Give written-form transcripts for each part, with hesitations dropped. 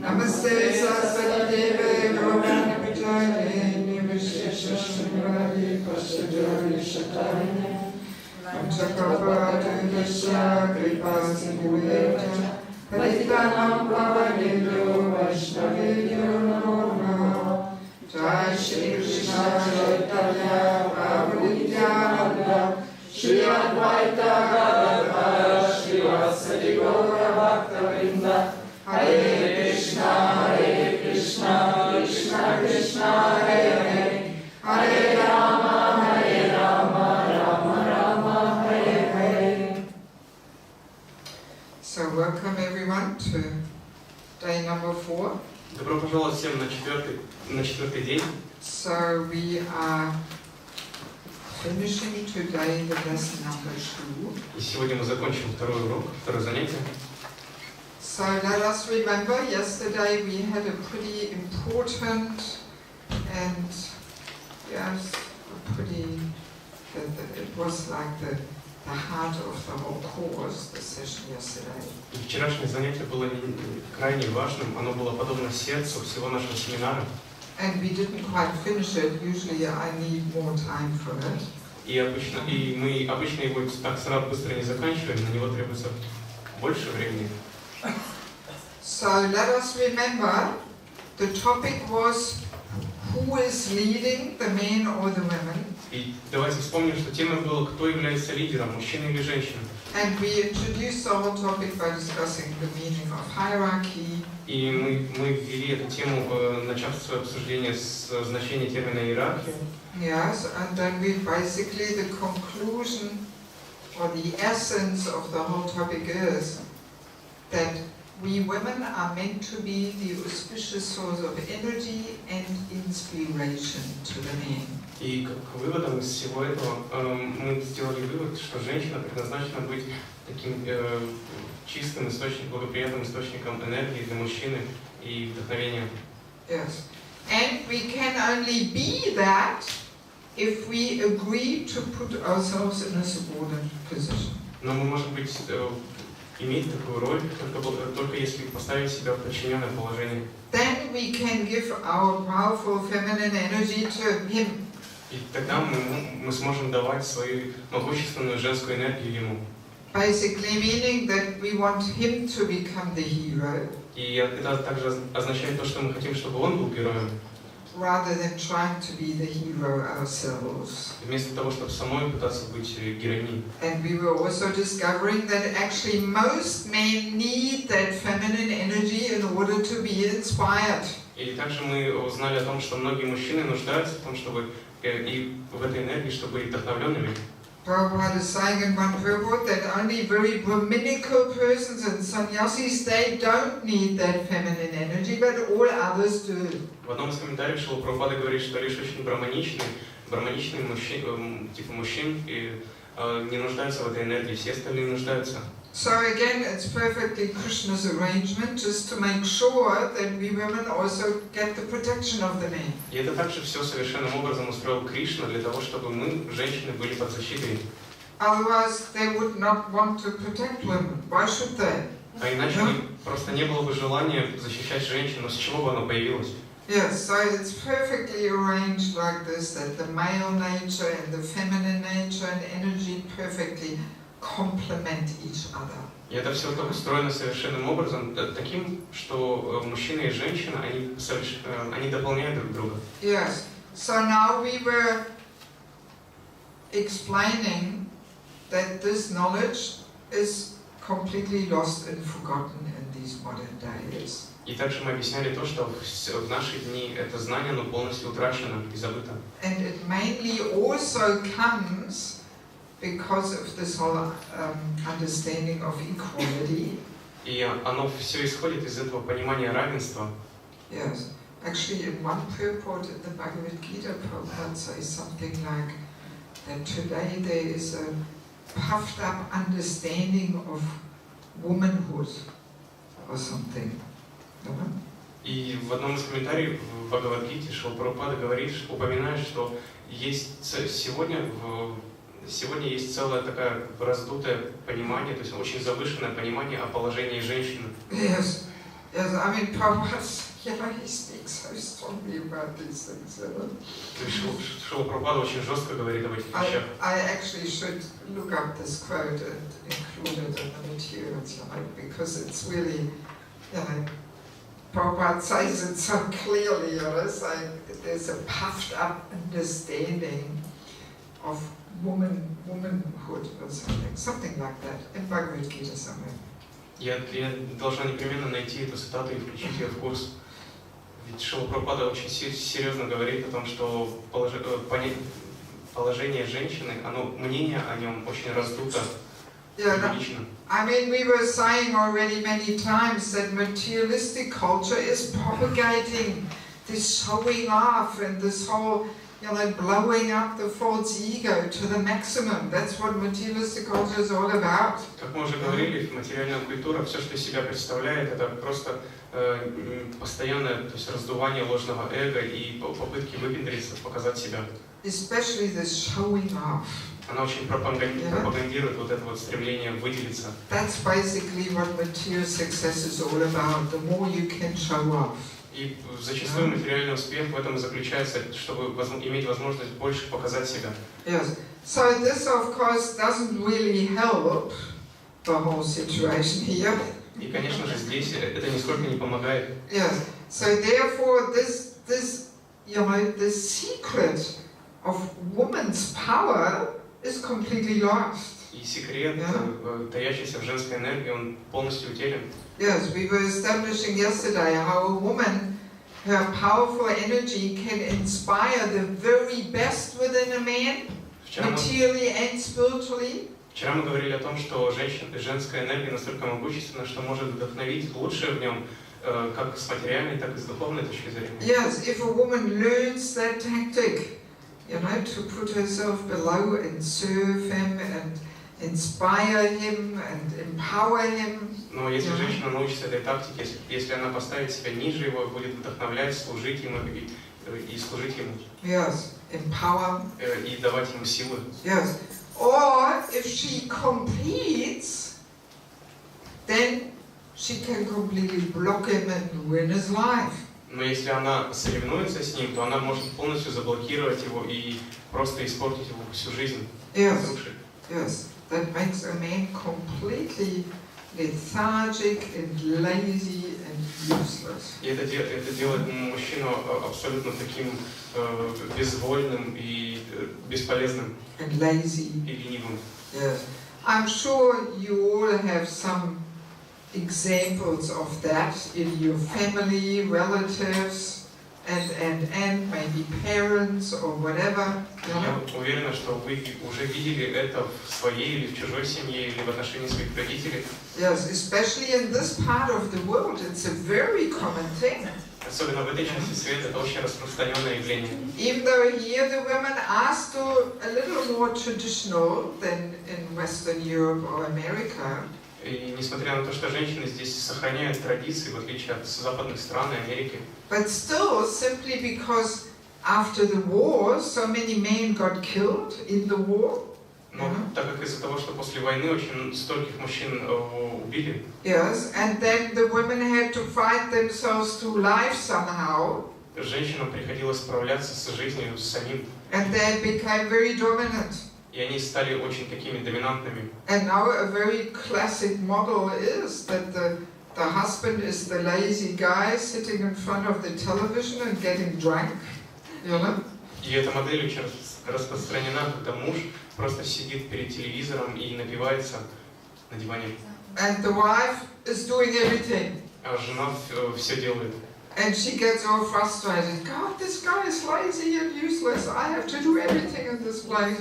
Namaste Saraswati Devi Govardhana Pujayini Visheshashrivali Pasadari Shatayini Manchakapati Yasya Kripa Sindhueta Paritanam Pavanidyo Vaishnavidyo Namo Namo Jai Shri Krishna Chaitanya Prabhu Nityananda Shri Advaita Gadadhara Shri Vasadi Gaura Bhakta Vrinda Hare Krishna, Krishna Krishna, Hare Hare, Hare Rama, Rama Rama, Hare Hare. So welcome everyone to day number 4. Добро пожаловать всем на четвертый день. So we are finishing today the lesson number 2. И сегодня мы закончим второй урок, второе занятие. So let us remember, yesterday we had a pretty important and yes, it was like the heart of the whole course, the session yesterday. И вчерашнее занятие было крайне важным, оно было подобно сердцу всего нашего семинара. And we didn't quite finish it. Usually I need more time for it. И мы обычно его так сразу быстро не заканчиваем, на него требуется больше времени. So let us remember, the topic was who is leading, the men or the women. И давайте вспомним, что тема была, кто является лидером, мужчина или женщина. And we introduced the whole topic by discussing the meaning of hierarchy. И мы ввели эту тему, начав свое обсуждение с значения термина иерархия. Yes, and then we basically, the conclusion or the essence of the whole topic is that we women are meant to be the auspicious source of energy and inspiration to the men. И как выводом из всего этого мы сделали вывод, что женщина предназначена быть таким чистым источником, благоприятным источником энергии для мужчины и вдохновения. Yes, and we can only be that if we agree to put ourselves in a subordinate position. Но мы можем быть иметь такую роль только если поставить себя в подчиненное положение. Then we can give our powerful feminine energy to him. И тогда мы сможем давать свою могущественную женскую энергию ему. Basically meaning that we want him to become the hero. И это также означает то, что мы хотим, чтобы он был героем. Rather than trying to be the hero ourselves. Вместо того, чтобы самой пытаться быть героиней. And we were also discovering that actually most men need that feminine energy in order to be inspired. И также мы узнали о том, что многие мужчины нуждаются в том, чтобы и в этой энергии, чтобы быть вдохновленными. Prabhupada is saying in one purport that only very Brahminical persons and sannyasis, they don't need that feminine energy, but all others do. В одном из комментариев Шрила Прабхупады говорит, что лишь очень браманичные мужчины, типа мужчин, не нуждаются в этой энергии, все остальные нуждаются. So again, it's perfectly Krishna's arrangement just to make sure that we women also get the protection of the men. И это также все совершенным образом устроил Кришна для того, чтобы мы, женщины, были под защитой. Otherwise, they would not want to protect women. Why should they? А иначе просто не было бы желания защищать женщин, но с чего бы оно появилось? Yes, so it's perfectly arranged like this, that the male nature and the feminine nature and energy perfectly complement each other. И это все так устроено совершенным образом, таким, что мужчина и женщина, они дополняют друг друга. Yes, so now we were explaining that this knowledge is completely lost and forgotten in these modern days. И также мы объясняли то, что в наши дни это знание, оно полностью утрачено и забыто. And it mainly also comes because of this whole understanding of equality. И оно все исходит из этого понимания равенства. Yes, actually in one purport in the Bhagavad Gita, Prabhupada says something like, that today there is a puffed up understanding of womanhood or something. И в одном из комментариев в Бхагавад-гите Шрила Прабхупада упоминает, что сегодня есть целое такое раздутое понимание, то есть очень завышенное понимание о положении женщины. Yes, yes. I mean, Prabhupada, he speaks so strongly about these things. Шрила Прабхупада очень жестко говорит об этих вещах. I actually should look up this quote and include it in the materials, because it's really, Prabhupada says it so clearly, saying there's a puffed up understanding of womanhood or something like that, in Bhagavad Gita somewhere. Я должна непременно найти эту цитату и включить ее в курс. Ведь Шрила Прабхупада очень серьезно говорит о том, что положение женщины, мнение о нем очень раздуто, преувеличено. I mean, we were saying already many times that materialistic culture is propagating this showing off and this whole, blowing up the false ego to the maximum. That's what materialistic culture is all about. Как мы уже говорили, материальная культура, все, что из себя представляет, это просто постоянное, то есть раздувание ложного эго и попытки выпендриться, показать себя. Especially this showing off. Она очень пропагандирует вот это вот стремление выделиться. That's basically what material success is all about. The more you can show off. И зачастую материальный успех в этом и заключается, чтобы иметь возможность больше показать себя. Yes. So this, of course, doesn't really help the whole situation here. И, конечно же, здесь это нисколько не помогает. Yes. So therefore, this the secret of woman's power is completely lost. И секрет, таящийся в женской энергии, он полностью утерян. Yes, we were establishing yesterday how a woman, her powerful energy can inspire the very best within a man, materially and spiritually. Вчера мы говорили о том, что женская энергия настолько могущественна, что может вдохновить лучшее в нем, как с материальной, так и с духовной точки зрения. Yes, if a woman learns that tactic, to put herself below and serve him and inspire him and empower him. Но если женщина научится этой тактике, если она поставит себя ниже его, будет вдохновлять, служить ему и служить ему. Yes, empower. И давать ему силы. Yes. Or if she competes, then she can completely block him and ruin his life. Но если она соревнуется с ним, то она может полностью заблокировать его и просто испортить его всю жизнь. Yes. Yes. That makes a man completely lethargic and lazy and useless. И это делает мужчину абсолютно таким безвольным и бесполезным. And lazy. И ленивым. Yes. I'm sure you all have some examples of that in your family, relatives, and maybe parents or whatever. Я уверена, что вы уже видели это в своей или в чужой семье, или в отношении своих родителей. Yes, especially in this part of the world, it's a very common thing. Особенно в этой части света это очень распространенное явление. Even though here the women are still a little more traditional than in Western Europe or America. И несмотря на то, что женщины здесь сохраняют традиции, в отличие от западных стран и Америки. But still, simply because after the war, so many men got killed in the war. Но так как из-за того, что после войны очень стольких мужчин убили. Yes, and then the women had to fight themselves through life somehow. Женщинам приходилось справляться с жизнью самим. And they became very dominant. И они стали очень такими доминантными. And now a very classic model is that the husband is the lazy guy sitting in front of the television and getting drunk. И эта модель очень распространена, когда муж просто сидит перед телевизором и напивается на диване. And the wife is doing everything. А жена все делает. And she gets all frustrated. God, this guy is lazy and useless. I have to do everything in this place.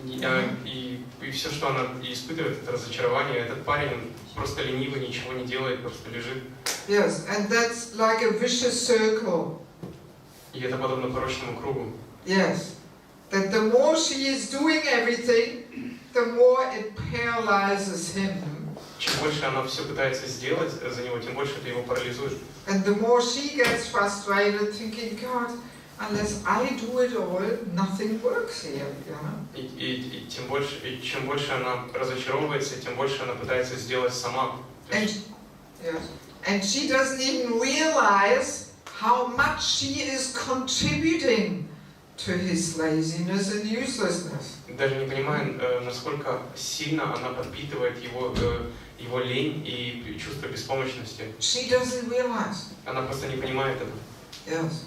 И все, что она испытывает, это разочарование. Этот парень просто ленивый, ничего не делает, просто лежит. Yes, and that's like a vicious circle. И это подобно порочному кругу. Yes. that the more she is doing everything, the more it paralyzes him. Чем больше она все пытается сделать за него, тем больше это его парализует. And the more she gets frustrated, thinking, God, unless I do it all, nothing works here. И чем больше она разочаровывается, тем больше она пытается сделать сама. And she doesn't even realize how much she is contributing to his laziness and uselessness. Даже не понимая, насколько сильно она подпитывает его лень и чувство беспомощности. She doesn't realize. Она просто не понимает этого. Yes.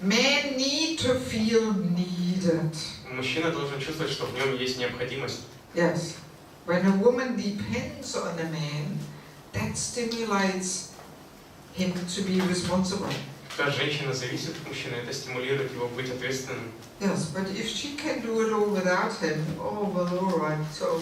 Men need to feel needed. Мужчина должен чувствовать, что в нем есть необходимость. Yes. When a woman depends on a man, that stimulates him to be responsible. Когда женщина зависит от мужчины, это стимулирует его быть ответственным. Yes, but if she can do it all without him, oh well, all right. So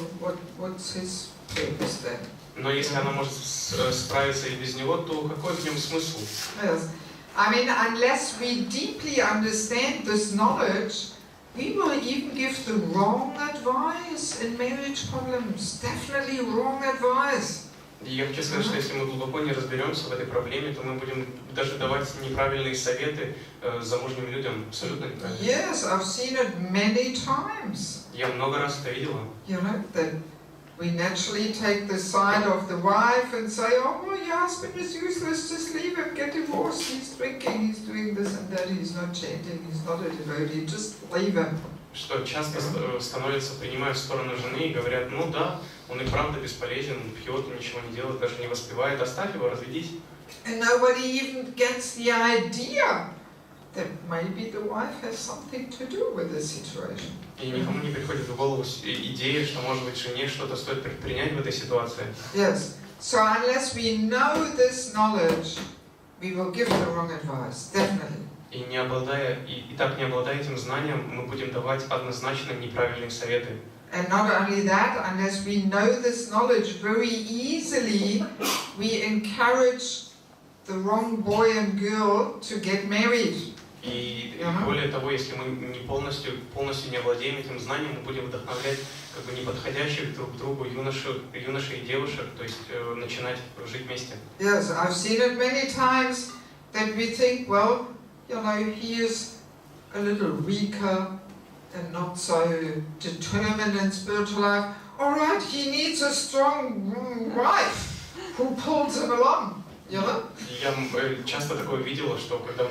what's his purpose then? Но если она может справиться и без него, то какой в нем смысл? Yes. I mean, unless we deeply understand this knowledge, we will even give the wrong advice in marriage problems. Definitely wrong advice. И я хочу сказать, что если мы глубоко не разберемся в этой проблеме, то мы будем даже давать неправильные советы замужним людям, абсолютно неправильно. Yes, I've seen it many times. Я много раз это видела. You know, that we naturally take the side of the wife and say, oh, well, your husband is useless, just leave him, get divorced, he's drinking, he's doing this and that, he's not chanting, he's not a devotee, just leave him. Что часто становятся, принимают сторону жены и говорят, ну да, он и правда бесполезен, он пьет, ничего не делает, даже не воспевает, оставь его, разведись. And nobody even gets the idea that maybe the wife has something to do with this situation. И никому не приходит в голову идея, что, может быть, жене что-то стоит предпринять в этой ситуации. Yes. So unless we know this knowledge, we will give the wrong advice, definitely. И так не обладая этим знанием, мы будем давать однозначно неправильные советы. And not only that, unless we know this knowledge very easily, we encourage the wrong boy and girl to get married. И более того, если мы не полностью не владеем этим знанием, мы будем вдохновлять как бы неподходящих друг к другу юношей и девушек, то есть начинать жить вместе. Yes, I've seen it many times that we think, well, you know, he is a little weaker and not so determined in spiritual life. All right, he needs a strong wife who pulls him along. Я часто такое видела, что когда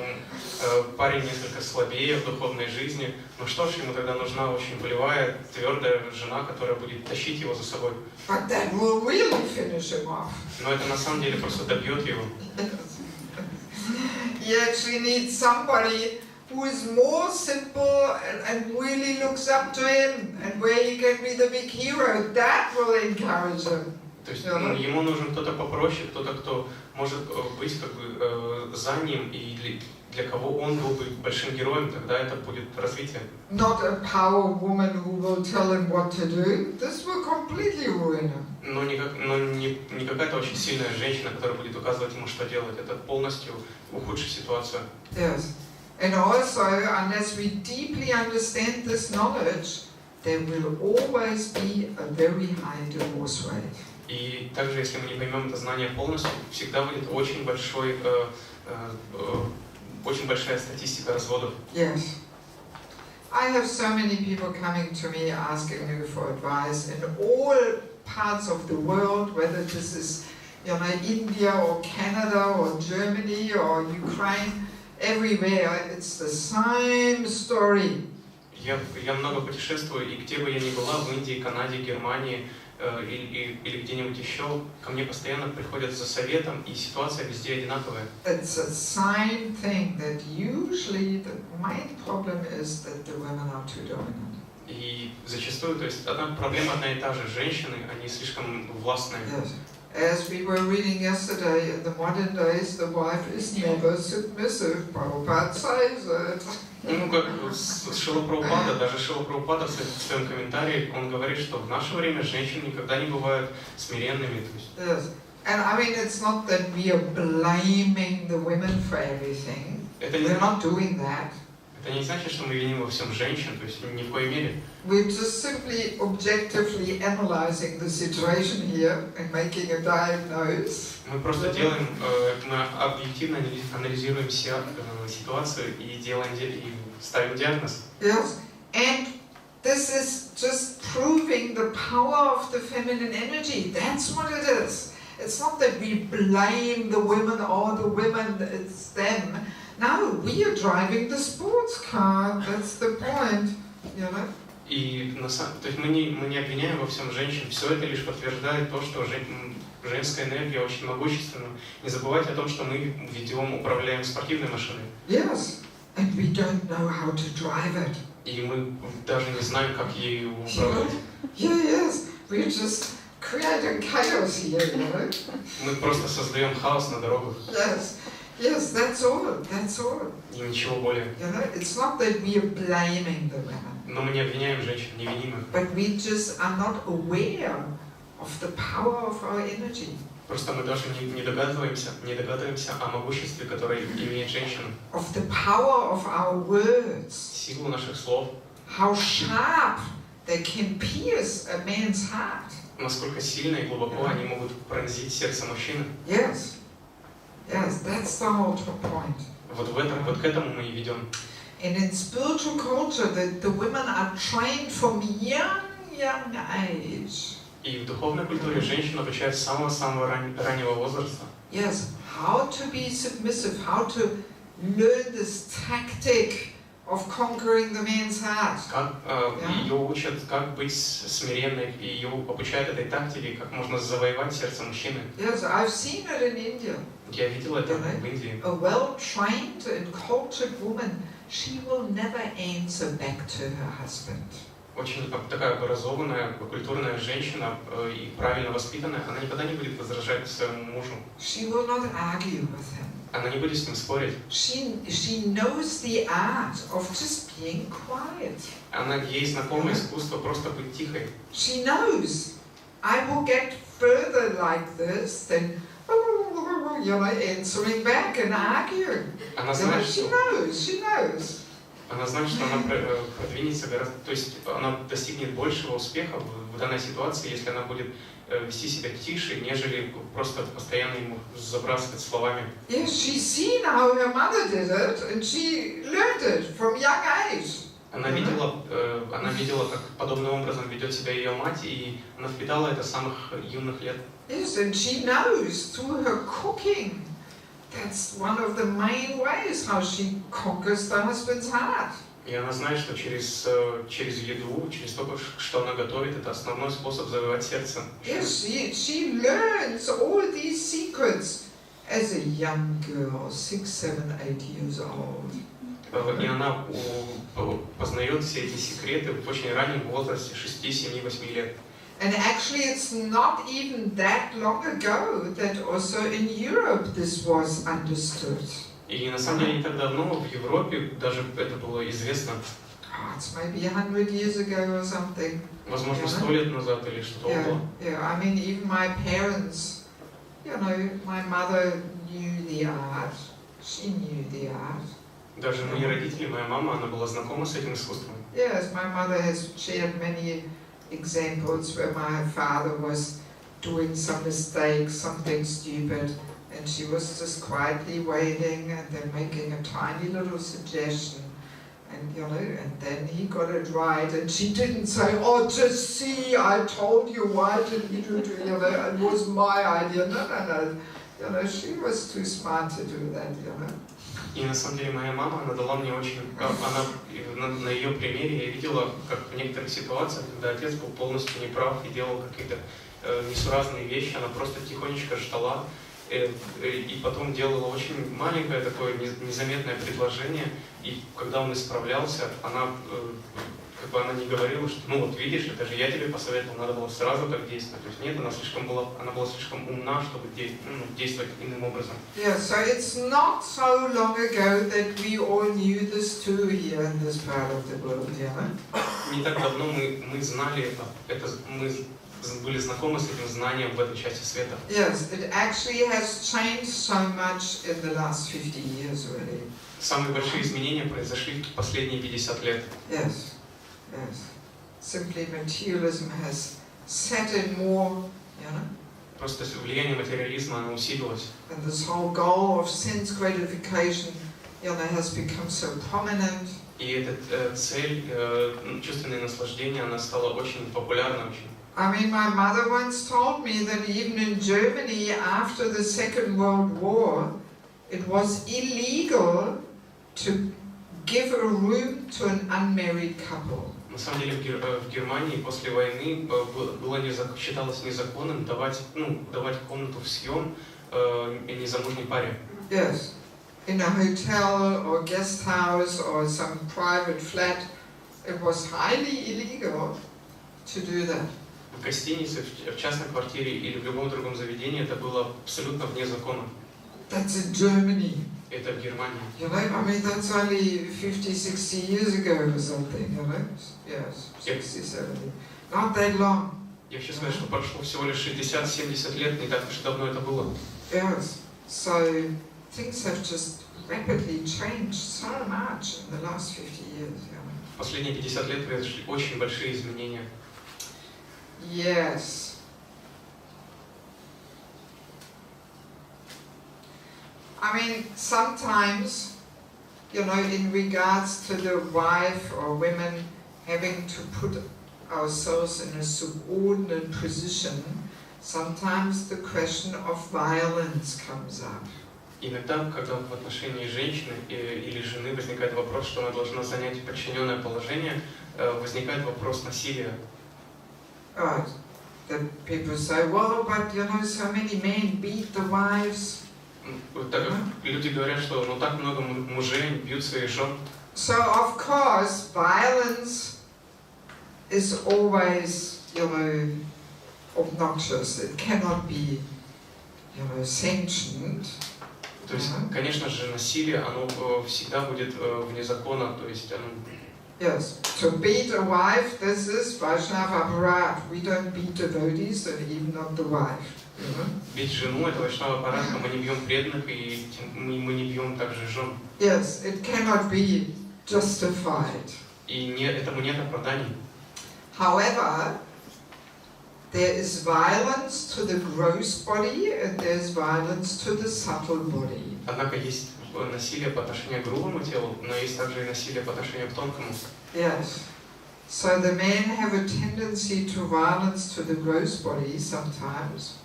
парень несколько слабее в духовной жизни, ну что ж, ему тогда нужна очень волевая, твердая жена, которая будет тащить его за собой. But that will really finish him off. Но это на самом деле просто добьет его. He actually needs somebody who is more simple and really looks up to him, and where he can be the big hero. That will encourage him. То есть ему нужен кто-то попроще, кто-то, кто может быть как бы за ним, и для кого он был бы большим героем, тогда это будет развитие. Not a power woman who will tell him what to do. This will completely ruin him. Но не какая-то очень сильная женщина, которая будет указывать ему, что делать. Это полностью ухудшит ситуацию. Yes. And also, unless we deeply understand this knowledge, there will always be a very high divorce rate. И также, если мы не поймем это знание полностью, всегда будет очень большая статистика разводов. Yes. I have so many people coming to me asking me for advice in all parts of the world, whether this is, you know, India or Canada or Germany or Ukraine, everywhere it's the same story. Я много путешествую, и где бы я ни была, в Индии, Канаде, Германии или где-нибудь еще, ко мне постоянно приходят за советом, и ситуация везде одинаковая. It's the same thing that usually the main problem is that the women are too dominant. И зачастую, то есть проблема одна и та же, женщины, они слишком властные. Yes. As we were reading yesterday, in the modern days, the wife is never submissive. Prabhupada says it. Ну, как Шрила Прабхупада, даже Шрила Прабхупада в своем комментарии, он говорит, что в наше время женщины никогда не бывают смиренными. Yes. And I mean, it's not that we are blaming the women for everything. We're not doing that. Это не значит, что мы виним во всем женщин, то есть ни в коей мере. We're just simply objectively analyzing the situation here and making a diagnosis. Мы просто делаем, мы объективно анализируем ситуацию и ставим диагноз. Yes, and this is just proving the power of the feminine energy. That's what it is. It's not that we blame the women or the women, it's them. No, we are driving the sports car. That's the point, you know. И то есть мы не обвиняем во всем женщин. Все это лишь подтверждает то, что женская энергия очень могущественна. Не забывайте о том, что мы управляем спортивной машиной. Yes, and we don't know how to drive it. И мы даже не знаем, как ею управлять. Yes, we're just creating chaos here, you know. Мы просто создаем хаос на дорогах. Yes, that's all. И ничего более. You know, it's not that we are blaming the women. Но мы не обвиняем женщин, не виним их. But we just are not aware of the power of our energy. Просто мы даже не догадываемся о могуществе, которое имеет женщина. Of the power of our words. Силу наших слов. How sharp they can pierce a man's heart. Насколько сильно и глубоко они могут пронзить сердце мужчины. Yes, that's the whole point. Вот к этому мы и ведем. And in spiritual culture, the women are trained from young age. И в духовной культуре женщин обучают с самого раннего возраста. Yes, how to be submissive, how to learn this tactic of conquering the man's heart. Ее учат, как быть смиренной, и ее обучают этой тактике, как можно завоевать сердце мужчины. Yes, I've seen it in India. Я видел это в Индии. A well-trained and cultured woman, she will never answer back to her husband. Очень такая образованная, культурная женщина и правильно воспитанная, она никогда не будет возражать своему мужу. She will not argue with him. Она не будет с ним спорить. She knows the art of just being quiet. Ей знакомо искусство просто быть тихой. She knows I will get further like this than answering back and arguing. Она знает, she knows. Она знает, что она продвинется гораздо, то есть она достигнет большего успеха в данной ситуации, если она будет вести себя тише, нежели просто постоянно ему забрасывать словами. Yes, she's seen how her mother did it, and she learned it from young age. Она видела, как подобным образом ведет себя ее мать, и она впитала это с самых юных лет. Yes, and she knows through her cooking. That's one of the main ways how she conquers the husband's heart. И она знает, что через еду, через то, что она готовит, это основной способ завоевать сердце. Yes, she learns all these secrets as a young girl, 6, 7, 8 years old. И она познает все эти секреты в очень раннем возрасте, 6, 7, 8 лет. And actually it's not even that long ago that also in Europe this was understood. И на самом деле не так давно в Европе даже это было известно. It's maybe 100 years ago or something. Возможно, 100 лет назад или что-то около. Yeah, I mean even my parents, my mother knew the art. She knew the art. Даже мои родители, моя мама, она была знакома с этим искусством. Yes, my mother has shared many examples where my father was doing some mistakes, something stupid, and she was just quietly waiting and then making a tiny little suggestion, and and then he got it right, and she didn't say, "Oh, just see, I told you, why didn't you do it? It was my idea." No. She was too smart to do that. И на самом деле моя мама, она дала мне очень, на ее примере я видела, как в некоторых ситуациях, когда отец был полностью неправ и делал какие-то несуразные вещи, она просто тихонечко ждала и потом делала очень маленькое такое незаметное предложение, и когда он исправлялся, она не говорила, что вот видишь, это же я тебе посоветовал, надо было сразу так действовать. То есть нет, она была слишком умна, чтобы действовать иным образом. Yeah, so it's not so long ago that we all knew this too here in this part of the world, Не так давно мы знали это, мы были знакомы с этим знанием в этой части света. Yes, it actually has changed so much in the last 50 years, really. Самые большие изменения произошли в последние 50 лет. Yes, yes. Simply materialism has set in more, you know. Просто влияние материализма, оно усилилось. And this whole goal of sense gratification, you know, has become so prominent. И эта цель, чувственное наслаждение, она стала очень популярна, очень. I mean, my mother once told me that even in Germany, after the Second World War, it was illegal to give a room to an unmarried couple. На самом деле в Германии после войны считалось незаконным давать комнату в съем незамужней паре. Yes, in a hotel or guest house or some private flat, it was highly illegal to do that. В гостинице, в частной квартире или в любом другом заведении это было абсолютно вне закона. That's in Germany. Это в Германии. You know, I mean, that's only 50, 60 years ago or something, you know? Yes, 60, 70. Not that long. Я хочу сказать, что прошло всего лишь 60-70 лет, не так уж и давно это было. Yes, so things have just rapidly changed so much in the last 50 years, you know? В последние 50 лет произошли очень большие изменения. Yes. I mean, sometimes, you know, in regards to the wife or women having to put ourselves in a subordinate position, sometimes the question of violence comes up. Иногда, когда в отношении женщины или жены возникает вопрос, что она должна занять подчиненное положение, возникает вопрос насилия. Right. That people say, well, but you know, so many men beat the wives. Так как люди говорят, что ну так много мужей бьют своих жен. So of course, violence is always, you know, obnoxious. It cannot be, you know, sanctioned. То есть, конечно же, насилие, оно всегда будет вне закона, то есть оно. Yes, to beat a wife, this is Vaishnava aparat. We don't beat devotees and even not the wife. Бить жену, это вайшнава аппарат, мы не бьем преданных и мы не бьем также жен. Yes, it cannot be justified. И этому нет оправданий. However, there is violence to the gross body and there's violence to the subtle body. Однако есть насилие по отношению к грубому телу, но есть также и насилие по отношению к тонкому. Yes. So the men have a tendency to violence to the gross body sometimes.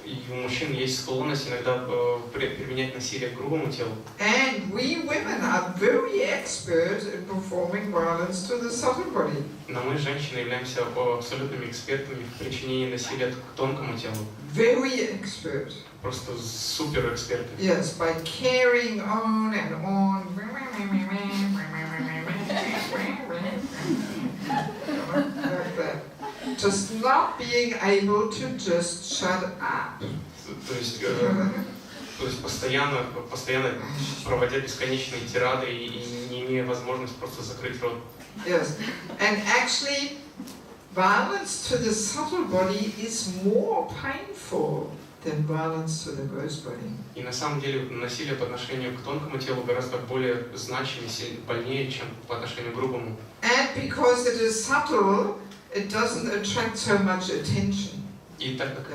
И у мужчин есть склонность иногда применять насилие к грубому телу. And we women are very expert in performing violence to the subtle body. Но мы, женщины, являемся абсолютными экспертами в причинении насилия к тонкому телу. Very expert. Просто супер эксперты. Yes, by carrying on and on. Like that. Just not being able to just shut up. То есть постоянно проводя бесконечные тирады и не имея возможности просто закрыть рот. Yes, and actually, violence to the subtle body is more painful than violence to the gross body. И на самом деле насилие по отношению к тонкому телу гораздо более значимо и больнее, чем по отношению к грубому. And because it is subtle, it doesn't attract so much attention. И так как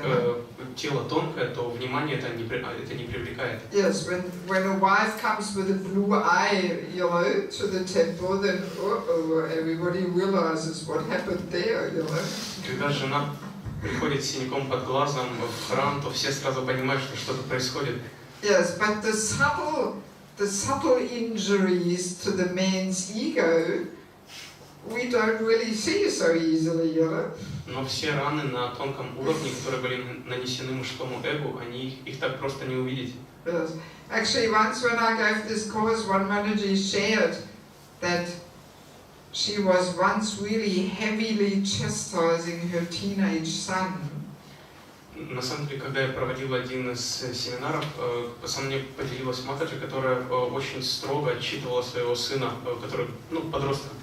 тело тонкое, то внимание это не привлекает. Yes, when a wife comes with a blue eye, you know, to the temple, then everybody realizes what happened there, you know. Когда жена приходит с синяком под глазом в храм, то все сразу понимают, что что-то происходит. Yes, but the subtle injuries to the man's ego, we don't really see so easily, you know. Но все раны на тонком уровне, которые были нанесены мужскому эгу, их так просто не увидеть. Yes. Actually, once when I gave this course, one Mataji shared that she was once really heavily chastising her teenage son. На самом деле, когда я проводил один из семинаров, со мной поделилась матаджи, которая очень строго отчитывала своего сына, который, подросток.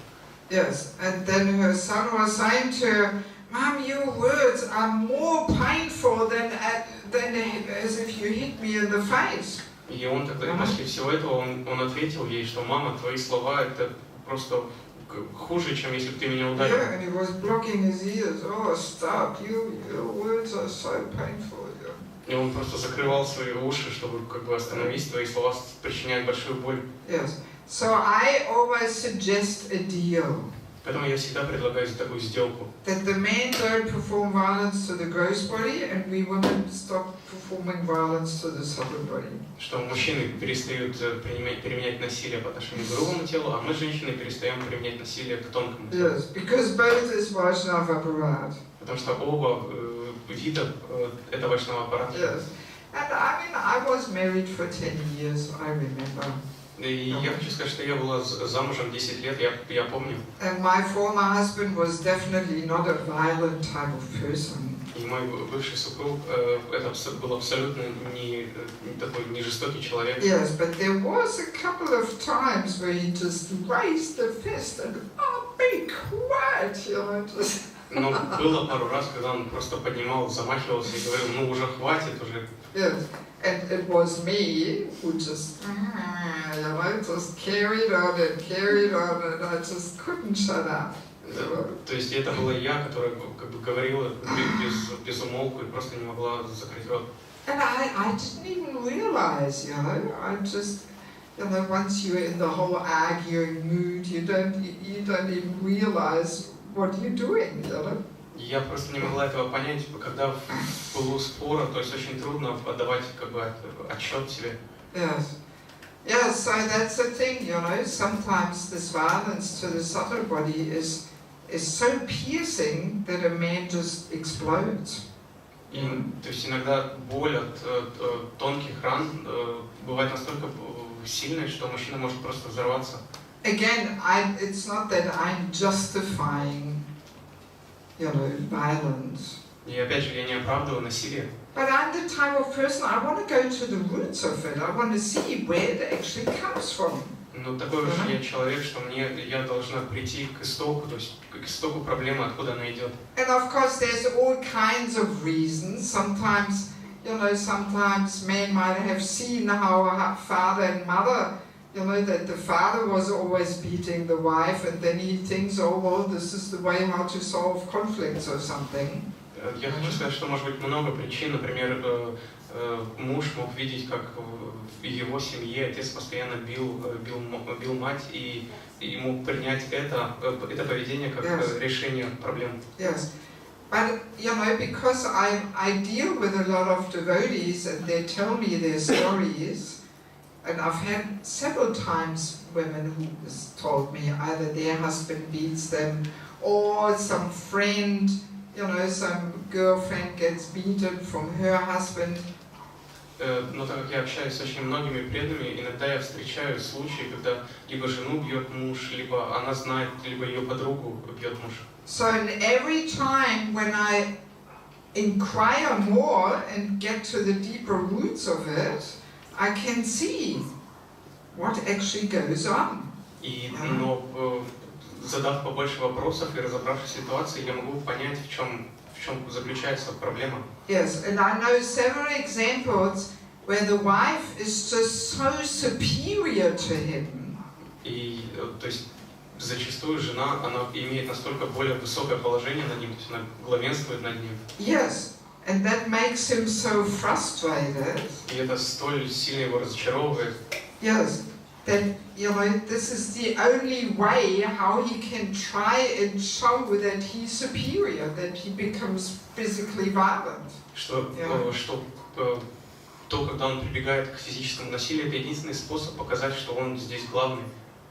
Yes, and then her son was saying to her, Mom, your words are more painful than as if you hit me in the face. И он тогда, после всего этого, он ответил ей, что мама, твои слова это просто хуже, чем если бы ты меня ударил. Yeah, and he was blocking his ears. Oh, stop! Your words are so painful. И он просто закрывал свои уши, чтобы как бы остановить, твои слова причиняют большую боль. Yes. So I always suggest a deal. Поэтому я всегда предлагаю такую сделку. That the men don't perform violence to the gross body, and we women stop performing violence to the subtle body. Что мужчины перестают применять насилие по отношению к грубому телу, а мы, женщины, перестаем применять насилие к тонкому телу. Yes, because both is Vaishnava apparat. Потому что оба вида это вайшнава аппарат. Yes. And I mean, I was married for 10 years, I remember. И я хочу сказать, что я была замужем 10 лет, я помню. And my former husband was definitely not a violent type of person. И мой бывший супруг это был абсолютно не такой не жестокий человек. Yes, but there was a couple of times where he just raised the fist and be quiet, you know, just. Но было пару раз, когда он просто поднимал, замахивался и говорил, ну уже хватит уже. Yes, and it was me who just, you know, just carried on, and I just couldn't shut up. То есть это была я, которая как бы говорила без умолку и просто не могла закрыть рот. And I didn't even realize, you know, I just, you know, once you're in the whole arguing mood, you don't even realize what you're doing, you know. Я просто не могла этого понять, когда в пылу спора, то есть очень трудно отдавать как бы отчет себе. Yes. Yeah, so that's the thing, you know, sometimes this violence to the subtle body is so piercing that a man just explodes. И, то есть иногда боль от тонких ран бывает настолько сильной, что мужчина может просто взорваться. Again, it's not that I'm justifying, you know, violence. И опять же, я не оправдываю насилие. But I'm the type of person, I want to go to the roots of it. I want to see where it actually comes from. Но такой уж я человек, что я должна прийти к истоку, то есть к истоку проблемы, откуда она идет. And of course, there's all kinds of reasons. Sometimes, you know, sometimes men might have seen how father and mother, you know, that the father was always beating the wife, and then he thinks, oh well, this is the way how to solve conflicts or something. Я хочу сказать, что может быть много причин. Например, муж мог видеть, как в его семье отец постоянно бил мать, и мог принять это поведение как решение проблем. Yes, but you know, because I deal with a lot of devotees, and they tell me their stories, and I've had several times women who told me either their husband beats them, or some friend. You know, some girlfriend gets beaten from her husband. Но так как я общаюсь с очень многими преданными, иногда я встречаю случаи, когда либо жену бьет муж, либо она знает, либо ее подругу бьет муж. So every time when I inquire more and get to the deeper roots of it, I can see what actually goes on. Но задав побольше вопросов и разобравшись в ситуации, я могу понять, в чем заключается проблема. Yes, and I know several examples where the wife is just so superior to him. И то есть зачастую жена, она имеет настолько более высокое положение над ним, то есть она главенствует над ним. Yes, and that makes him so frustrated. И это столь сильно его разочаровывает. Yes. That, you know, this is the only way how he can try and show that he's superior, that he becomes physically violent. Что когда он прибегает к физическому насилию, это единственный способ показать, что он здесь главный.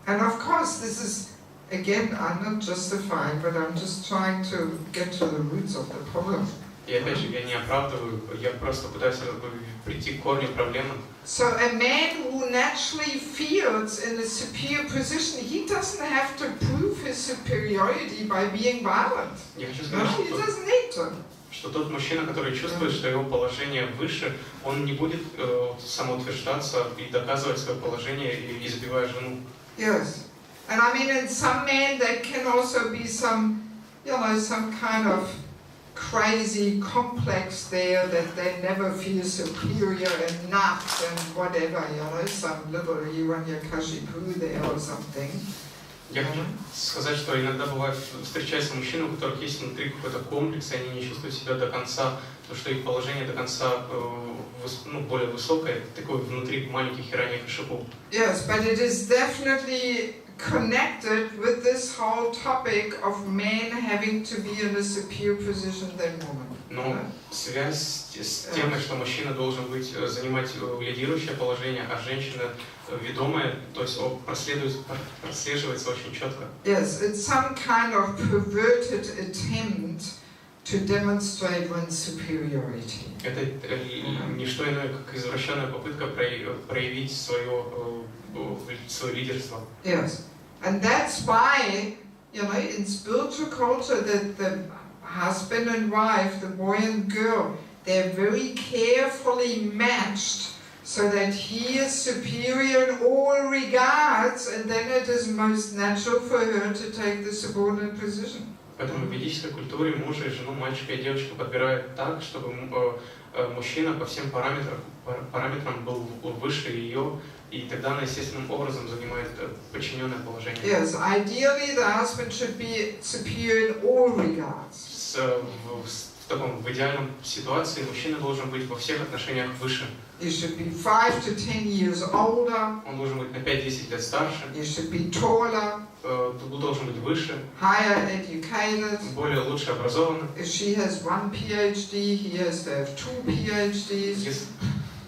And of course, this is, again, I'm not justifying, but I'm just trying to get to the roots of the problem. И опять же, я не оправдываю, я просто пытаюсь прийти к корню проблемы. So a man who naturally feels in a superior position, he doesn't have to prove his superiority by being violent. Я хочу сказать, he doesn't need to. Что тот мужчина, который чувствует, что его положение выше, он не будет самоутверждаться и доказывать свое положение, избивая жену. Yes, and I mean, in some men there can also be some, you know, some kind of crazy complex there that they never feel superior enough and whatever, you know, some little Hiranyakashipu there or something. Я хочу сказать, что иногда бывает, встречаются мужчины, у которых есть внутри какой-то комплекс, и они не чувствуют себя до конца, то что их положение до конца более высокое, такой внутри маленьких Хираньякашипу. Yes, but it is definitely connected with this whole topic of men having to be in a superior position than women. Но связь с тем, что мужчина должен занимать лидирующее положение, а женщина ведомая, то есть прослеживается очень четко. Yes, it's some kind of perverted attempt to demonstrate one's superiority. Это не что иное, как извращенная попытка проявить свое лидерство. Yes, and that's why, you know, in spiritual culture, that the husband and wife, the boy and girl, they're very carefully matched so that he is superior in all regards, and then it is most natural for her to take the subordinate position. Поэтому в ведической культуре мужа и жену, мальчика и девочку подбирают так, чтобы мужчина по всем параметрам был выше ее, и тогда она естественным образом занимает подчиненное положение. Yes, ideally the husband should be superior in all regards. В идеальном ситуации мужчина должен быть во всех отношениях выше. He should be 5 to 10 years older. Он должен быть на 5-10 лет старше. He should be taller. Должен быть выше. Higher educated. Более лучше образованным. If she has 1 PhD, he has to have 2 PhDs.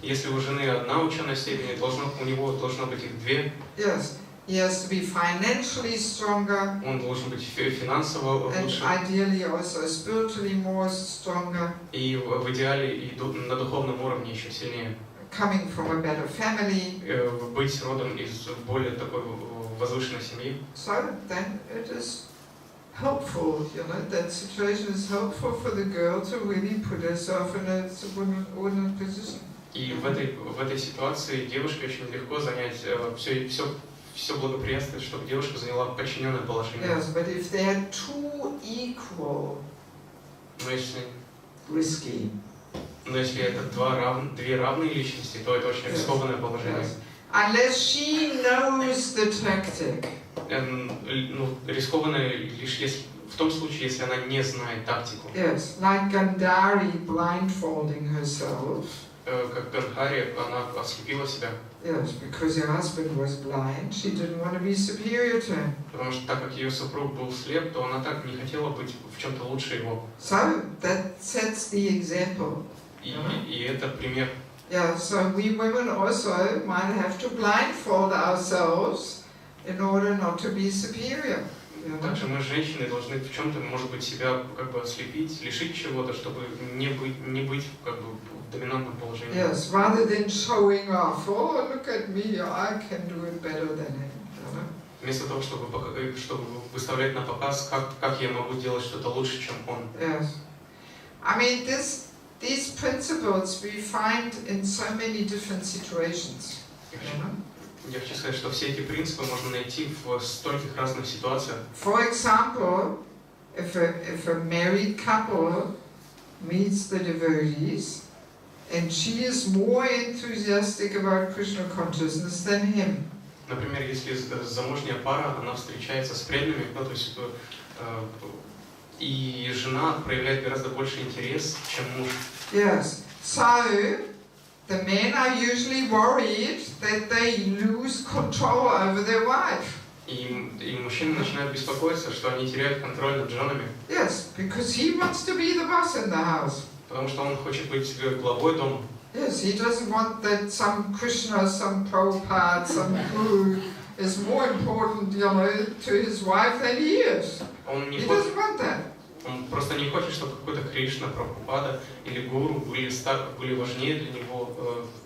Если у жены одна ученая степень, у него должно быть их 2. Yes. He has to be financially stronger. Он должен быть финансово лучше. And ideally also spiritually more stronger. И в идеале и на духовном уровне еще сильнее. Coming from a better family. Быть родом из более такой возвышенной семьи. So then it is helpful, you know, that situation is helpful for the girl to really put herself in a subordinate position. И в этой ситуации девушке очень легко занять все благоприятствует, чтобы девушка заняла подчиненное положение. Yes, but if they are too equal, но если это две равные личности, то это очень рискованное положение. Yes. Unless she knows the tactic. Рискованное лишь в том случае, если она не знает тактику. Yes, like Gandhari blindfolding herself. Как Гандхари, она ослепила себя. Yes, because her husband was blind, she didn't want to be superior to him. Потому что так как ее супруг был слеп, то она так не хотела быть в чем-то лучше его. So that sets the example. И это пример. Yeah, so we women also might have to blindfold ourselves in order not to be superior. Также мы, женщины, должны в чем-то, может быть, себя как бы ослепить, лишить чего-то, чтобы не быть как бы в доминантном положении. Yes, rather than showing off, oh, look at me, I can do it better than him. Вместо того, чтобы выставлять на показ, как я могу делать что-то лучше, чем он. Yes, I mean these principles we find in so many different situations. Я хочу сказать, что все эти принципы можно найти в стольких разных ситуациях. For example, if a married couple meets the devotees, and she is more enthusiastic about Krishna consciousness than him. Например, если замужняя пара, она встречается с преданными, то есть и жена проявляет гораздо больше интерес, чем муж. Yes. So the men are usually worried that they lose control over their wife. И мужчины начинают беспокоиться, что они теряют контроль над женами. Yes, because he wants to be the boss in the house. Потому что он хочет быть главой дома. Yes, he doesn't want that some Krishna, some Prabhupada, some guru is more important, you know, to his wife than he is. He doesn't want that. Он просто не хочет, чтобы какой-то Кришна, Прабхупада или гуру были важнее для него,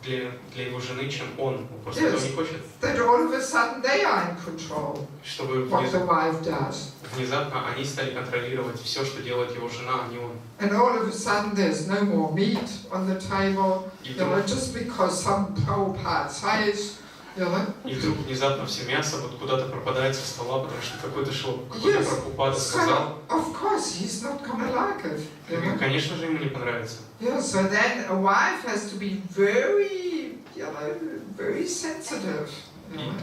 для его жены, чем он. Он просто этого не хочет. That all of a sudden they are in control. Чтобы what the wife does. Внезапно они стали контролировать все, что делает его жена, а не он. And all of a sudden there's no more meat on the table, you know, just because some Prabhupada says. И вдруг внезапно все мясо вот куда-то пропадает со стола, потому что какой-то Прабхупада сказал. Of course, he's not gonna like like it. You know? Конечно же, ему не понравится. Yeah, so then a wife has to be very, very sensitive. You know?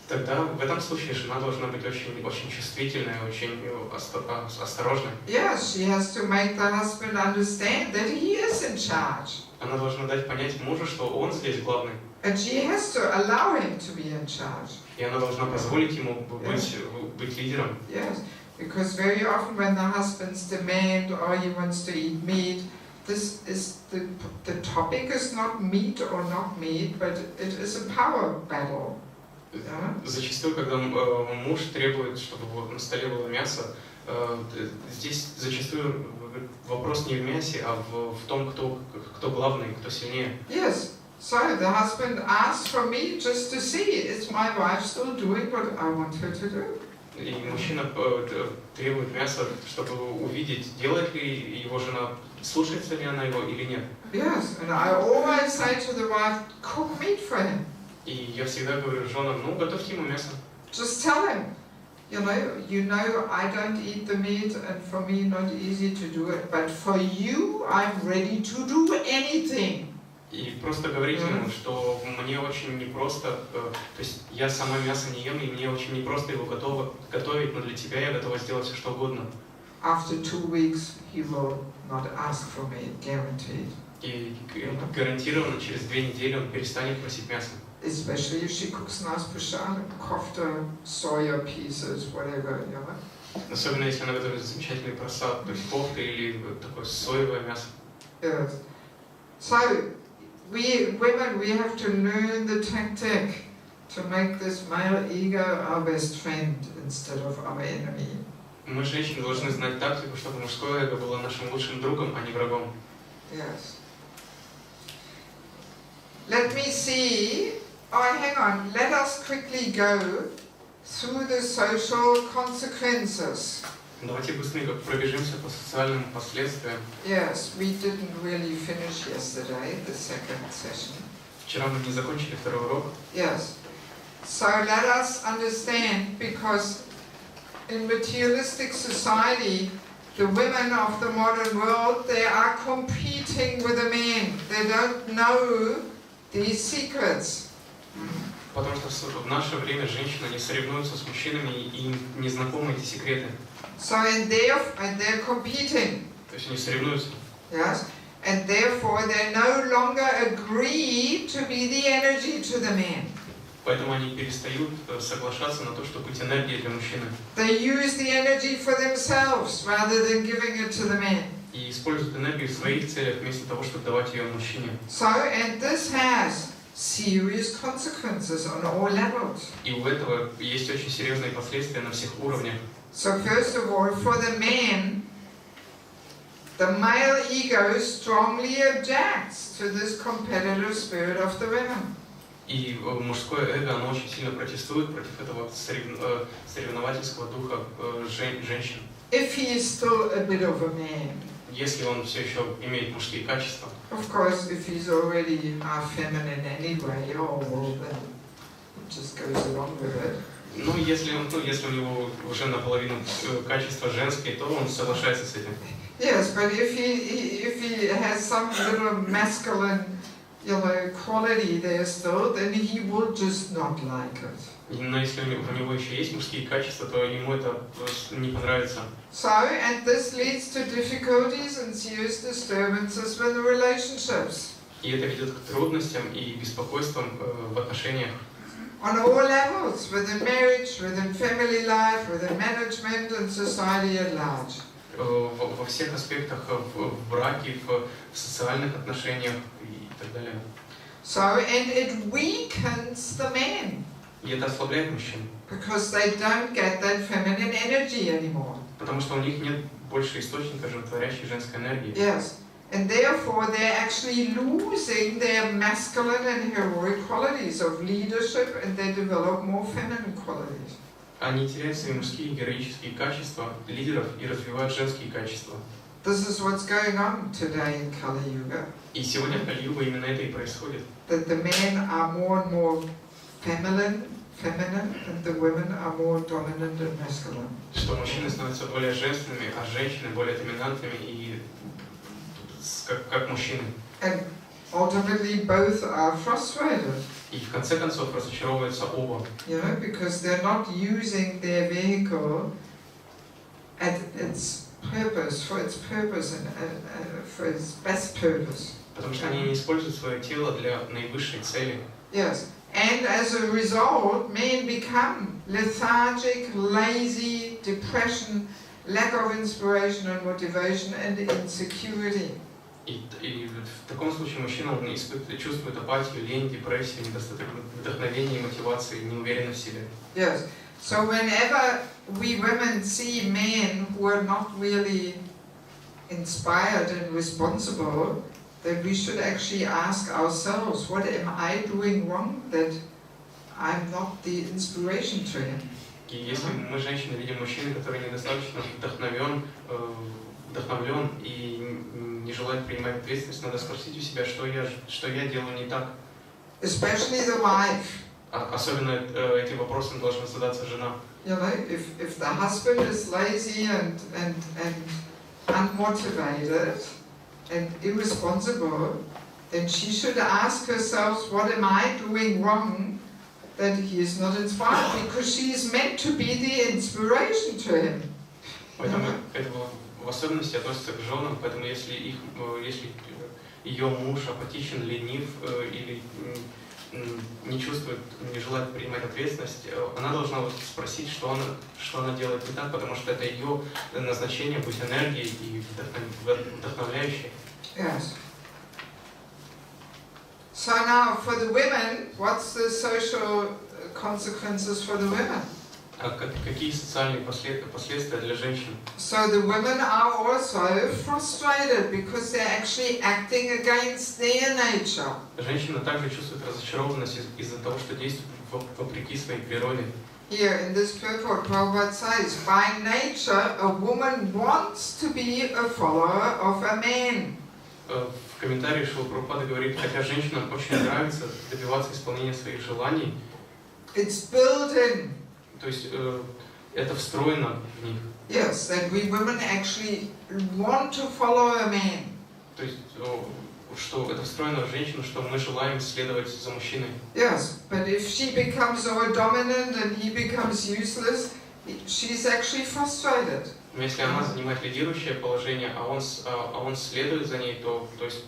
Тогда в этом случае жена должна быть очень чувствительной, очень осторожной. Yes, she has to make the husband understand that he is in charge. Она должна дать понять мужу, что он здесь главный. And she has to allow him to be in charge. И она должна позволить ему быть лидером. Yes, because very often when the husbands demand or he wants to eat meat, this is the topic is not meat or not meat, but it is a power battle. Зачастую, когда муж требует, чтобы на столе было мясо, здесь зачастую вопрос не в мясе, а в том, кто главный, кто сильнее. Yes. So the husband asks for meat just to see, is my wife still doing what I want her to do? И мужчина требует мяса, чтобы увидеть, делает ли его жена, слушается ли она его или нет. Yes, and I always say to the wife, cook meat for him. И я всегда говорю женам, готовьте ему мясо. Just tell him, you know, I don't eat the meat, and for me not easy to do it, but for you, I'm ready to do anything. И просто говорите ему, что мне очень непросто, то есть я сама мясо не ем, и мне очень непросто его готовить, но для тебя я готова сделать все, что угодно. After 2 weeks, he will not ask for meat, guaranteed. И гарантированно через 2 недели он перестанет просить мясо. Especially if she cooks nice prasad, kofta, soya pieces, whatever, you know. Особенно если она готовит замечательный просад, то есть кофта или такое соевое мясо. Yes. So, we women, we have to learn the tactic to make this male ego our best friend instead of our enemy. Мы, женщины, должны знать тактику, чтобы мужское эго было нашим лучшим другом, а не врагом. Yes. Let me see. Oh, hang on. Let us quickly go through the social consequences. Давайте быстренько пробежимся по социальным последствиям. Yes, we didn't really finish yesterday, the second session. Вчера мы не закончили второй урок. Yes. So let us understand, because in materialistic society, the women of the modern world, they are competing with the men. They don't know these secrets. Потому что в наше время женщины не соревнуются с мужчинами и не знакомы эти секреты. So and they're competing. То есть они соревнуются. Yes. And therefore they no longer agree to be the energy to the man. Поэтому они перестают соглашаться на то, чтобы быть энергией для мужчины. They use the energy for themselves rather than giving it to the man. И используют энергию в своих целях вместо того, чтобы давать ее мужчине. So, and this has serious consequences on all levels. И у этого есть очень серьезные последствия на всех уровнях. So first of all, for the man, the male ego strongly objects to this competitive spirit of the women. И мужское эго, оно очень сильно протестует против этого соревновательского духа женщин. If he is still a bit of a man. Если он все еще имеет мужские качества. Of course, if he's already half feminine anyway, oh well, then it just goes along with it. Ну, если у него уже наполовину качества женские, то он соглашается с этим. Yes, but if he has some little masculine, quality there still, then he will just not like it. Но если у него еще есть мужские качества, то ему это не понравится. So, and this leads to difficulties and serious disturbances in the relationships. И это ведет к трудностям и беспокойствам в отношениях. On all levels, within marriage, within family life, within management and society at large. Во всех аспектах, в браке, в социальных отношениях и так далее. So, and it weakens the men. И это ослабляет мужчин. Because they don't get that feminine energy anymore. Потому что у них нет больше источника животворящей женской энергии. Yes. And therefore they're actually losing their masculine and heroic qualities of leadership, and they develop more feminine qualities. Они теряют свои мужские героические качества лидеров и развивают женские качества. This is what's going on today in Kali Yuga. И сегодня в Кали-югу именно это и происходит. That the men are more and more feminine, feminine and the women are more dominant and masculine. Что мужчины становятся более женственными, а женщины более доминантными и как мужчины. And ultimately both are frustrated. И в конце концов разочаровываются оба. You know, because they're not using their vehicle at its purpose, for its purpose and for its best purpose. Потому что они не используют свое тело для наивысшей цели. Yes. And as a result, men become lethargic, lazy, depression, lack of inspiration and motivation, and insecurity. И в таком случае мужчина чувствует апатию, лень, депрессию, недостаток вдохновения, мотивации, неуверенность в себе. Yes. So whenever we women see men who are not really inspired and responsible, then we should actually ask ourselves, what am I doing wrong that I'm not the inspiration to him? И если мы, женщины, видим мужчину, который недостаточно вдохновлен и не желает принимать ответственность, надо спросить у себя, что я делаю не так. Especially the wife. Особенно этим вопросом должна задаться жена. You know, if the husband is lazy and unmotivated and irresponsible, then she should ask herself, what am I doing wrong that he is not inspired? Because she is meant to be the inspiration to him. Поэтому это в особенности относится к женам, поэтому если ее муж апатичен, ленив или не чувствует, не желает принимать ответственность, она должна спросить, что она делает не так, потому что это ее назначение быть энергией и вдохновляющей. Yes. So now for the women, what's the social consequences for the women? Какие социальные последствия для женщин? So the women are also frustrated because they're actually acting against their nature. Женщина также чувствует разочарованность из-за того, что действует вопреки своей природе. Here in this purport, Prabhupada says, by nature, a woman wants to be a follower of a man. В комментарии Шрилы Прабхупады говорит, хотя женщинам очень нравится добиваться исполнения своих желаний. It's built in. То есть это встроено в них. Yes, that we women actually want to follow a man. То есть что это встроено в женщину, что мы желаем следовать за мужчиной. Yes, but if she becomes so dominant and he becomes useless, she's actually frustrated. Но если она занимает лидирующее положение, а он следует за ней, то есть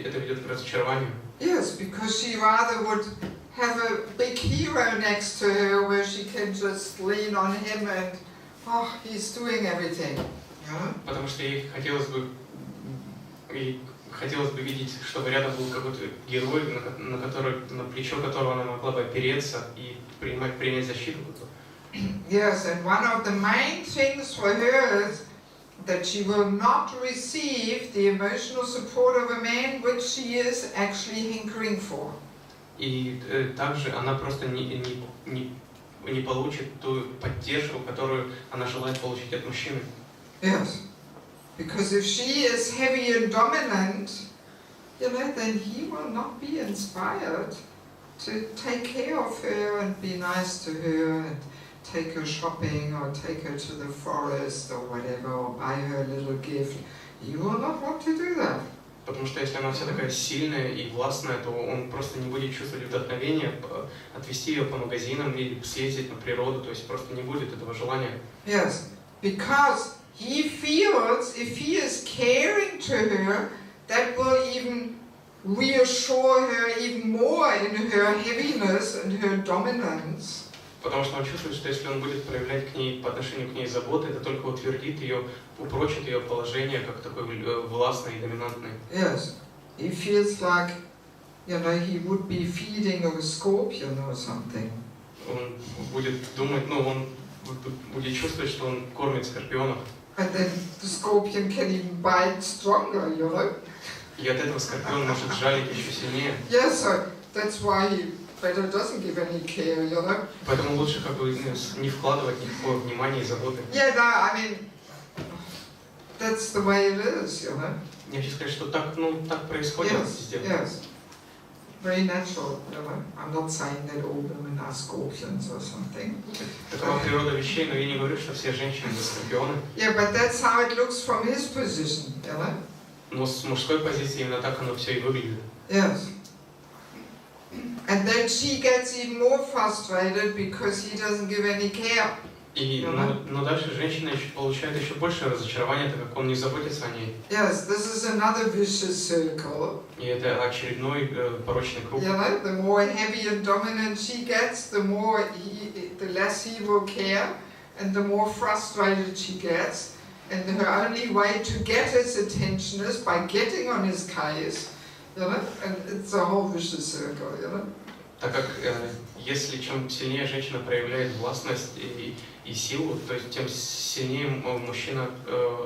это ведет к разочарованию. Yes, because she rather would have a big hero next to her where she can just lean on him and, oh, he's doing everything. Yeah? Потому что ей хотелось бы видеть, чтобы рядом был какой-то герой, на плечо которого она могла бы опереться и принять защиту. Yes, and one of the main things for her is that she will not receive the emotional support of a man which she is actually hankering for. И также она просто не получит ту поддержку, которую она желает получить от мужчины. Yes, because if she is heavy and dominant, you know, then he will not be inspired to take care of her and be nice to her and take her shopping or take her to the forest or whatever or buy her a little gift. He will not want to do that. Потому что если она вся такая сильная и властная, то он просто не будет чувствовать вдохновения отвезти ее по магазинам или съездить на природу, то есть просто не будет этого желания. Yes, because he feels if he is caring to her, that will even reassure her even more in her heaviness and her dominance. Потому что он чувствует, что если он будет проявлять по отношению к ней заботу, это только утвердит ее, упрочит ее положение как такой властной и доминантной. Yes, he feels like, you know, he would be feeding a scorpion or something. Он будет думать, он будет чувствовать, что он кормит скорпионов. And then the scorpion can even bite stronger, you know. И от этого скорпион может жалить еще сильнее. Yes, so that's why he better doesn't give any care, you know. Поэтому лучше как бы не вкладывать никакого внимания и заботы. Yeah, no, I mean, that's the way it is, you know. Я хочу сказать, что так происходит везде. Yes. very natural. I'm not saying that all women are scorpions or something. Такова природа вещей, но я не говорю, что все женщины скорпионы. Yeah, but that's how it looks from his position, Но с мужской позиции именно так оно все и выглядит. Yes. And then she gets even more frustrated because he doesn't give any care. Но дальше женщина получает еще большее разочарование, так как он не заботится о ней. Yes, this is another vicious circle. И это очередной порочный круг. The more heavy and dominant she gets, the less he will care, and the more frustrated she gets. And her only way to get his attention is by getting on his case. And it's a whole vicious circle. Так как если чем сильнее женщина проявляет властность и силу, то есть тем сильнее мужчина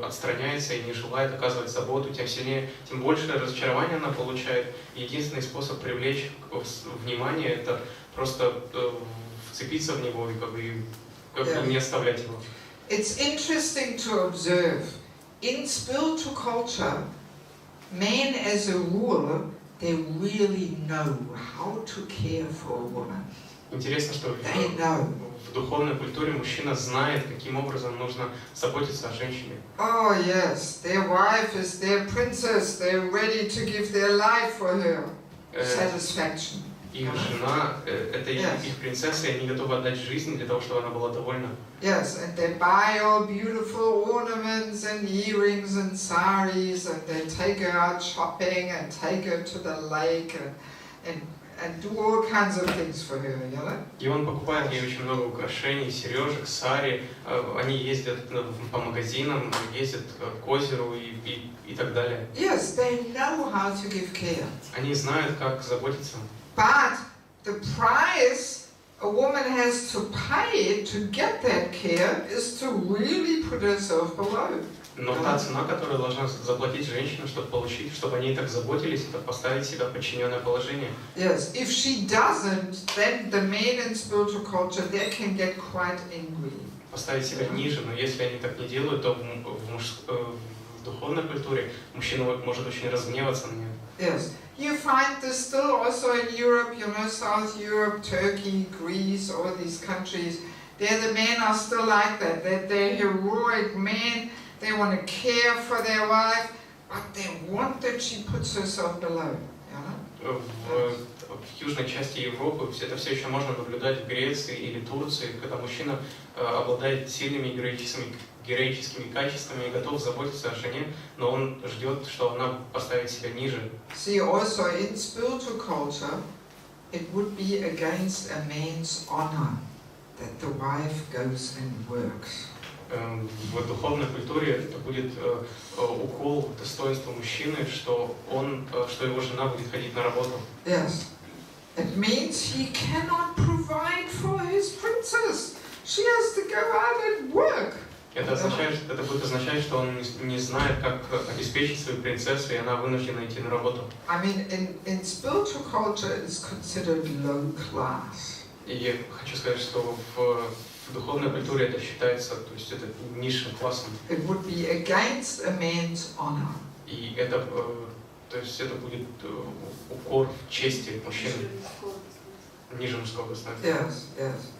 отстраняется и не желает оказывать заботу, тем больше разочарования она получает. Единственный способ привлечь внимание — это просто вцепиться в него и как бы не оставлять его. It's interesting to observe in spiritual culture, men as a rule, they really know how to care for a woman. Интересно, что в духовной культуре мужчина знает, каким образом нужно заботиться о женщине. Oh yes, their wife is their princess. They're ready to give their life for her. Satisfaction. Их жена, это их принцесса, и они готовы отдать жизнь для того, чтобы она была довольна. Yes, and they buy all beautiful ornaments and earrings and saris, and they take her out shopping and take her to the lake and do all kinds of things for her, И он покупает ей очень много украшений, сережек, сари. Они ездят по магазинам, ездят к озеру и так далее. Yes, they know how to give care. Они знают, как заботиться. But the price a woman has to pay to get that care is to really put herself below. Но та цена, которую должна заплатить женщина, чтобы получить, чтобы они так заботились, это поставить себя в подчиненное положение. Yes, if she doesn't, then the men in spiritual culture they can get quite angry. Поставить себя ниже, но если они так не делают, то в духовной культуре мужчина может очень разгневаться на нее. Yes, you find this still also in Europe, South Europe, Turkey, Greece, all these countries. There the men are still like that. They're heroic men. They want to care for their wife, but they want that she puts herself below. В южной части Европы это все еще можно наблюдать в Греции или Турции, когда мужчина обладает сильными героическими качествами и готов заботиться о жене, но он ждет, что она поставит себя ниже. See, also in spiritual culture, it would be against a man's honor that the wife goes and works. В духовной культуре это будет укол достоинства мужчины, что его жена будет ходить на работу. Yes, it means he cannot provide for his princess. She has to go out and work. Это будет означать, что он не знает, как обеспечить свою принцессу, и она вынуждена идти на работу. I mean, in spiritual culture, it's considered low class. И я хочу сказать, что в духовной культуре это считается, то есть это низшим классом. It would be against a man's honor. И это, то есть это будет укор в чести мужчины, ниже мужского достоинства. Yes, yes.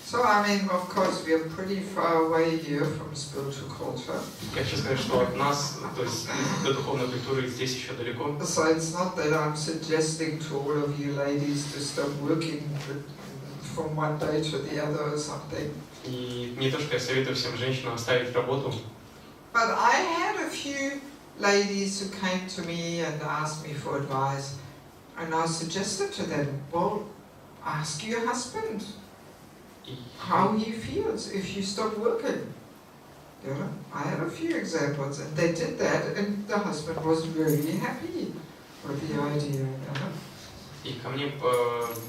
So I mean, of course, we are pretty far away here from spiritual culture. Я хочу сказать, что от нас, то есть до духовной культуры здесь еще далеко. So it's not that I'm suggesting to all of you ladies to stop working from one day to the other or something. И не то, что я советую всем женщинам оставить работу. But I had a few ladies who came to me and asked me for advice, and I suggested to them, well, ask your husband how he feels if you stop working. I had a few examples, and they did that, and the husband was really happy with the idea. И ко мне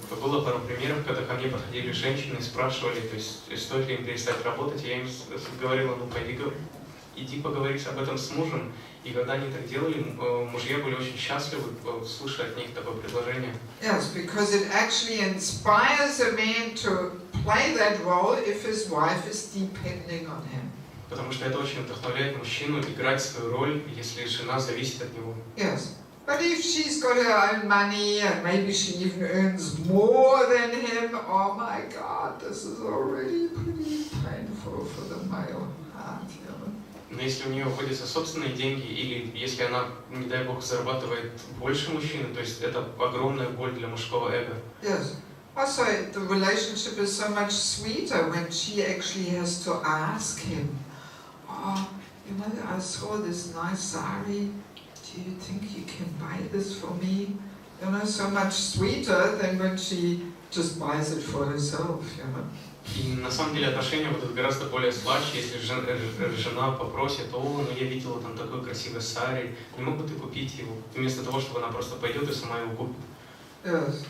было пару примеров, когда ко мне подходили женщины и спрашивали, то есть стоит ли им перестать работать, и я им говорила, ну иди поговори об этом с мужем. И когда они так делали, мужья были очень счастливы, слыша от них такое предложение. Yes, because it actually inspires a man to play that role if his wife is depending on him. Потому что это очень вдохновляет мужчину играть свою роль, если жена зависит от него. Yes, But if she's got her own money and maybe she even earns more than him, oh my God, this is already pretty painful for the male heart, you know. Но если у нее водятся собственные деньги, или если она, не дай бог, зарабатывает больше мужчины, то есть это огромная боль для мужского эго. Yes. Also, the relationship is so much sweeter when she actually has to ask him, oh, you know, I saw this nice sari. Do you think you can buy this for me? You know, so much sweeter than when she just buys it for herself, you know. И на самом деле отношения будут гораздо более слаще, если жена попросит, о, ну я видела там такой красивый сари, не мог бы ты купить его? Вместо того, чтобы она просто пойдет и сама его купит. Yes.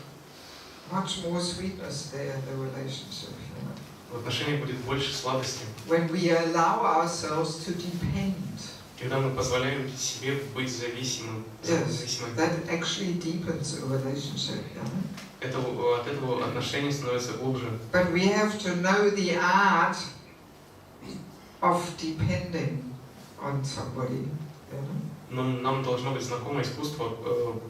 Much more sweetness there in the relationship, you know. В отношениях будет больше сладости. When we allow ourselves to depend. Когда мы позволяем себе быть зависимым. Yes, that actually deepens a relationship, you know. От этого отношения становятся глубже. But we have to know the art of depending on somebody, you know. Но нам должно быть знакомо искусство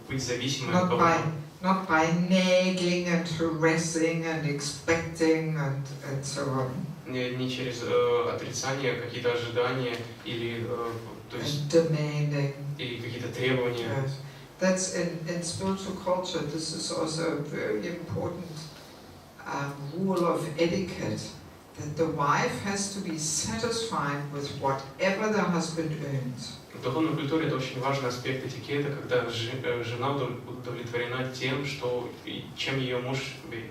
быть зависимым от Not кого-то. by nagging and harassing and expecting and so on. Не через отрицание, какие-то ожидания или то есть demanding. И какие-то требования. Yes. That's in spiritual culture. This is also a very important rule of etiquette. That the wife has to be satisfied with whatever the husband earns. В духовной культуре это очень важный аспект этикета, когда жена удовлетворена тем, чем ее муж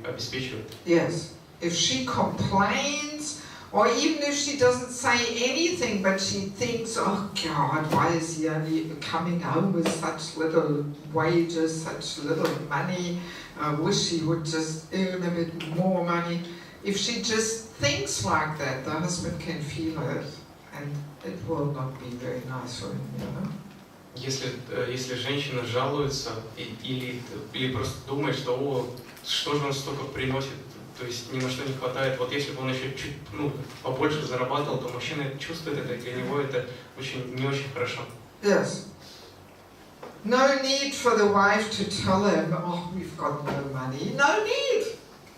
обеспечивает. Yes. If she complains, or even if she doesn't say anything, but she thinks, oh God, why is he only coming home with such little wages, such little money? I wish he would just earn a bit more money. If she just thinks like that, the husband can feel it, and it will not be very nice for him, you know. Если женщина жалуется или просто думает, что что же он столько приносит, то есть ни на что не хватает, вот если бы он еще чуть побольше зарабатывал, то мужчина чувствует это, и для него это не очень хорошо. Yes. No need for the wife to tell him, oh, we've got no money. No need.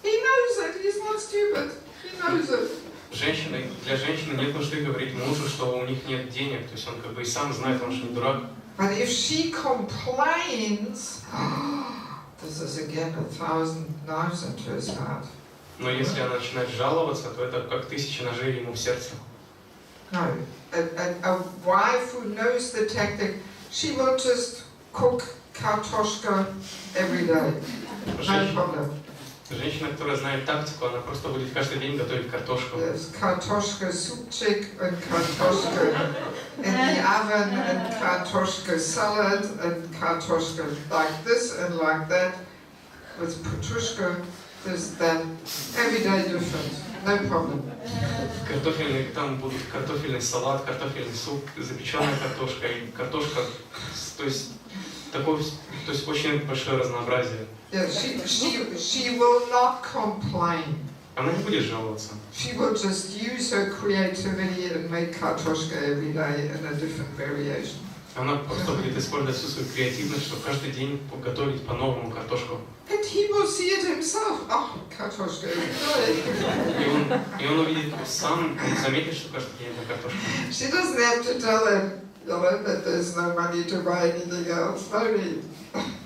He knows it. He's not stupid. He knows it. Для женщины нет нужды говорить мужу, что у них нет денег, то есть он как бы и сам знает, он же не дурак. But if she complains, this is again 1,000 knives into his heart. Но если она начинает жаловаться, то это как 1000 ножей ему в сердце. No, a wife who knows the tactic, she will just cook kartoshka every day. No problem. Женщина, которая знает тактику, она просто будет каждый день готовить картошку. There's kartoshka soupчик and kartoshka in the oven and kartoshka salad and kartoshka like this and like that with petrushka. There's that every day different. No problem. Там будут картофельный салат, картофельный суп, запеченная картошка и картошка, то есть очень большое разнообразие. Yeah, she will not complain. Она не будет жаловаться. She will just use her creativity and make kartoshka every day in a different variation. Она просто будет использовать всю свою креативность, чтобы каждый день готовить по-новому картошку. And he will see it himself. Oh, kartoshka every day. И он увидит сам, заметит, что каждый день это картошка. She doesn't have to tell him, you know, that there's no money to buy anything else. No need.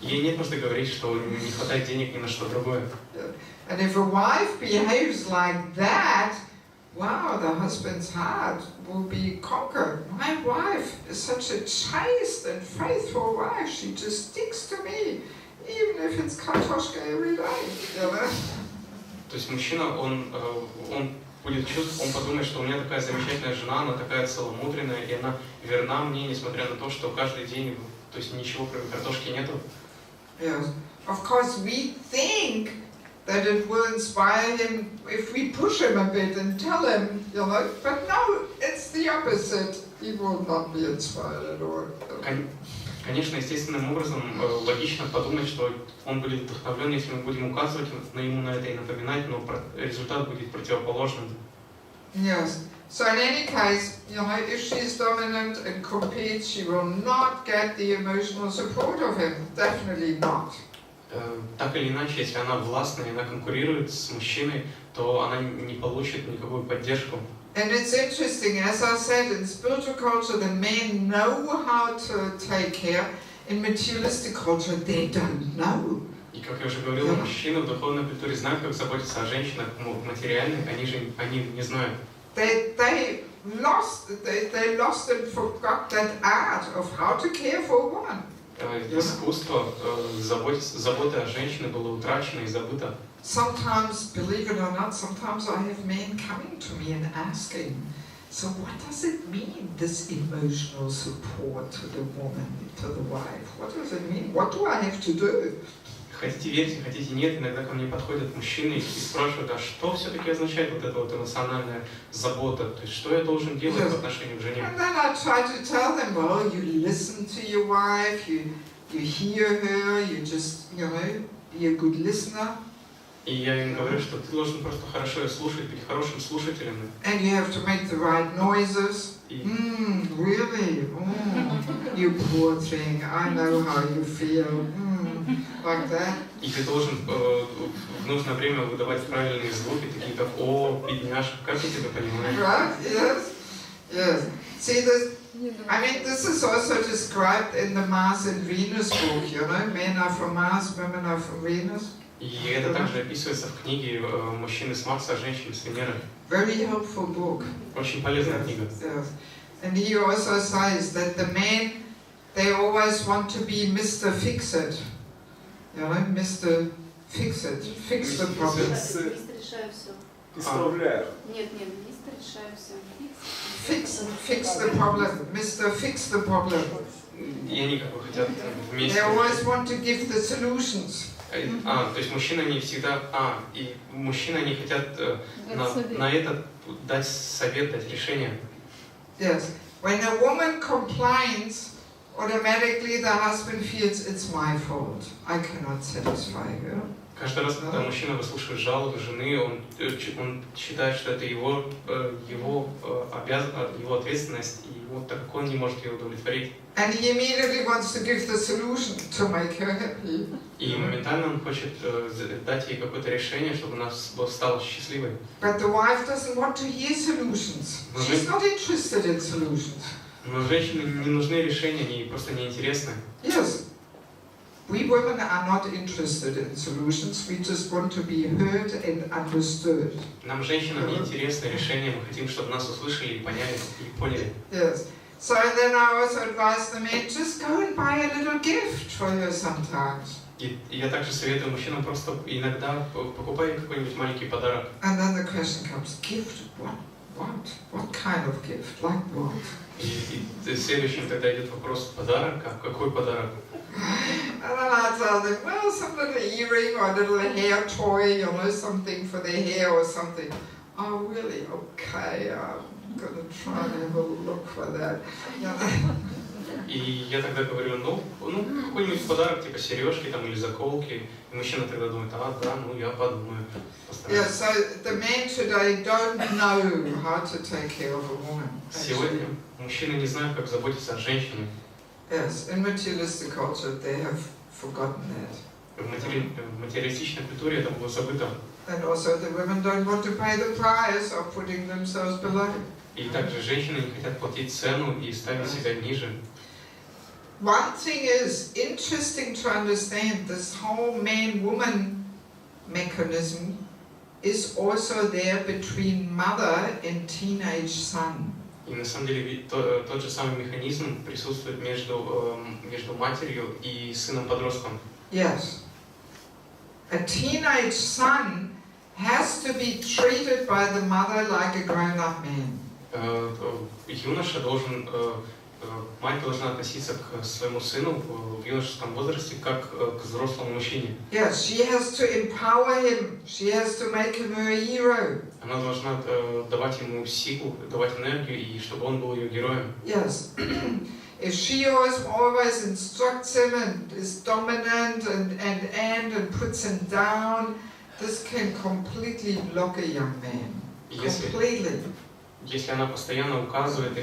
Ей нет нужды говорить, что не хватает денег ни на что другое. And if a wife behaves like that, wow, the husband's heart will be conquered. My wife is such a chaste and faithful wife. She just sticks to me, even if it's kartoshka every day. You know? То есть мужчина, он будет чувствовать, он подумает, что у меня такая замечательная жена, она такая целомудренная, и она верна мне, несмотря на то, что каждый день, то есть ничего кроме картошки нету. Yes, of course we think that it will inspire him if we push him a bit and tell him, you know, but no, it's the opposite. He will not be inspired at all. Конечно, естественным образом логично подумать, что он будет вдохновлен, если мы будем указывать ему на это и напоминать, но результат будет противоположным. Yes, So in any case, you know, if she's dominant and competes, she will not get the emotional support of him. Definitely not. Так или иначе, если она властна и она конкурирует с мужчиной, то она не получит никакую поддержку. And it's interesting, as I said, in spiritual culture, the men know how to take care. In materialistic culture, they don't know. И как я уже говорил, мужчины в духовной культуре знают, как заботиться о женщинах, материальных, они не знают. They lost and forgot that art of how to care for a woman. Искусство заботы о женщине было утрачено и забыто. Sometimes, believe it or not, sometimes I have men coming to me and asking, so what does it mean, this emotional support to the woman, to the wife? What does it mean? What do I have to do? Хотите верьте, хотите нет, иногда ко мне подходят мужчины и спрашивают, а что все-таки означает вот эта вот эмоциональная забота? То есть что я должен делать в отношении к жене? And then I try to tell them, well, you listen to your wife, you hear her, you just, you know, be a good listener. И я им говорю, что ты должен просто хорошо ее слушать, быть хорошим слушателем. And you have to make the right noises. Really? You poor thing. I know how you feel. Like that. И ты должен в нужное время выдавать правильные звуки, такие как «О, бедняжка, как я тебя понимаю». Right? Yes. Yes. See this? I mean, this is also described in the Mars and Venus book. You know, men are from Mars, women are from Venus. И это также описывается в книге «Мужчины с Марса, женщины с Венеры». Very helpful book. Очень полезная книга. Yes. And he also says that the men, they always want to be Mr. Fix-It. You know, Mr. Fix-It. Fix the problem. Мистер решаю все. Исправляю. Нет, мистер решаю все. Fix the problem. Mr. Fix the problem. И они как бы хотят вместе. They always want to give the solutions. То есть мужчины они всегда, и мужчины они хотят на это дать совет, дать решение. Yes. When a woman complains, automatically the husband feels it's my fault. I cannot satisfy her. Каждый раз, когда мужчина выслушивает жалобы жены, он считает, что это его ответственность, и вот так как он не может ее удовлетворить. And he immediately wants to give the solution to make her happy. И моментально он хочет дать ей какое-то решение, чтобы она стала счастливой. But the wife doesn't want to hear solutions. She's not interested in solutions. Но женщине не нужны решения, они просто неинтересны. Yes. We women are not interested in solutions. We just want to be heard and understood. Нам, женщинам, не интересны решения. Мы хотим, чтобы нас услышали и поняли, и поняли. Yes. So then I also advise the men, just go and buy a little gift for her sometimes. И я также советую мужчинам просто иногда покупай какой-нибудь маленький подарок. And then the question comes, gift? What? What kind of gift? Like what? И следующим тогда идет вопрос, подарок? Какой подарок? And then I tell them, well, some little earring or a little hair toy, you know, something for their hair or something. Oh, really? Okay, I'm going to try and have a look for that. И я тогда говорю, ну какой-нибудь подарок, типа сережки там или заколки. И мужчина тогда думает, да, я подумаю. Yeah, so the men today don't know how to take care of a woman. Сегодня мужчины не знают, как заботиться о женщине. Yes, in materialistic culture they have forgotten that. В материалистичной культуре это было забыто. And also the women don't want to pay the price of putting themselves below. И также женщины не хотят платить цену и ставить себя ниже. One thing is interesting to understand, this whole man-woman mechanism is also there between mother and teenage son. И на самом деле тот же самый механизм присутствует между матерью и сыном-подростком. Yes. A teenage son has to be treated by the mother like a grown-up man. Юноша мать должна относиться к своему сыну в юношеском возрасте как к взрослому мужчине. Yes, she has to empower him. She has to make him a hero. Она должна давать ему силу, давать энергию, и чтобы он был ее героем. Yes. If she always instructs him and is dominant and puts him down, this can completely block a young man. Completely. Если она постоянно указывает,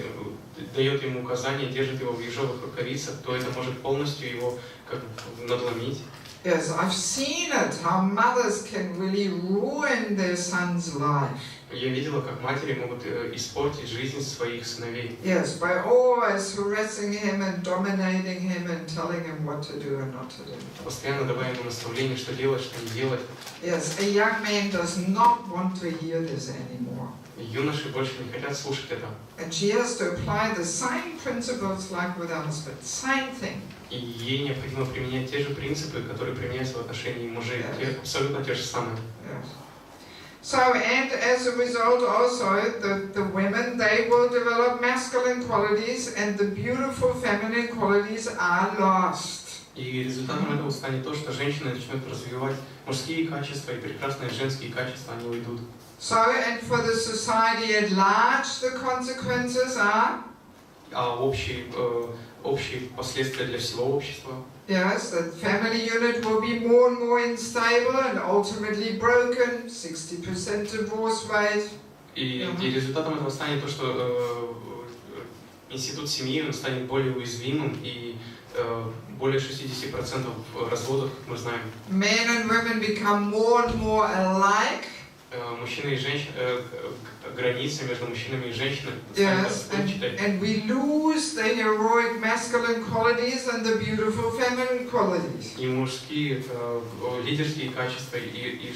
дает ему указания, держит его в ежовых рукавицах, то это может полностью его как бы надломить. Yes, I've seen it, how mothers can really ruin their son's life. Я видела, как матери могут испортить жизнь своих сыновей. Yes, by always harassing him and dominating him and telling him what to do and not to do. Постоянно давая ему наставления, что делать, что не делать. Yes, a young man does not want to hear this anymore. Юноши больше не хотят слушать это. And she has to apply the same principles like with our husband. Same thing. И ей необходимо применять те же принципы, которые применяются в отношении мужей. Абсолютно те же самые. Yes. So, and as a result also, the women, they will develop masculine qualities and the beautiful feminine qualities are lost. И результатом этого станет то, что женщины начнут развивать мужские качества и прекрасные женские качества, они уйдут. So, and for the society at large, the consequences are? Общие последствия для всего общества. Yes, the family unit will be more and more unstable and ultimately broken, 60% divorce rate. И результатом этого станет то, что институт семьи станет более уязвимым и более 60% разводов, мы знаем. Men and women become more and more alike. Мужчины и женщины, границы между мужчинами и женщинами. Yes, and we lose the heroic masculine qualities and the beautiful feminine qualities. И мужские лидерские качества, и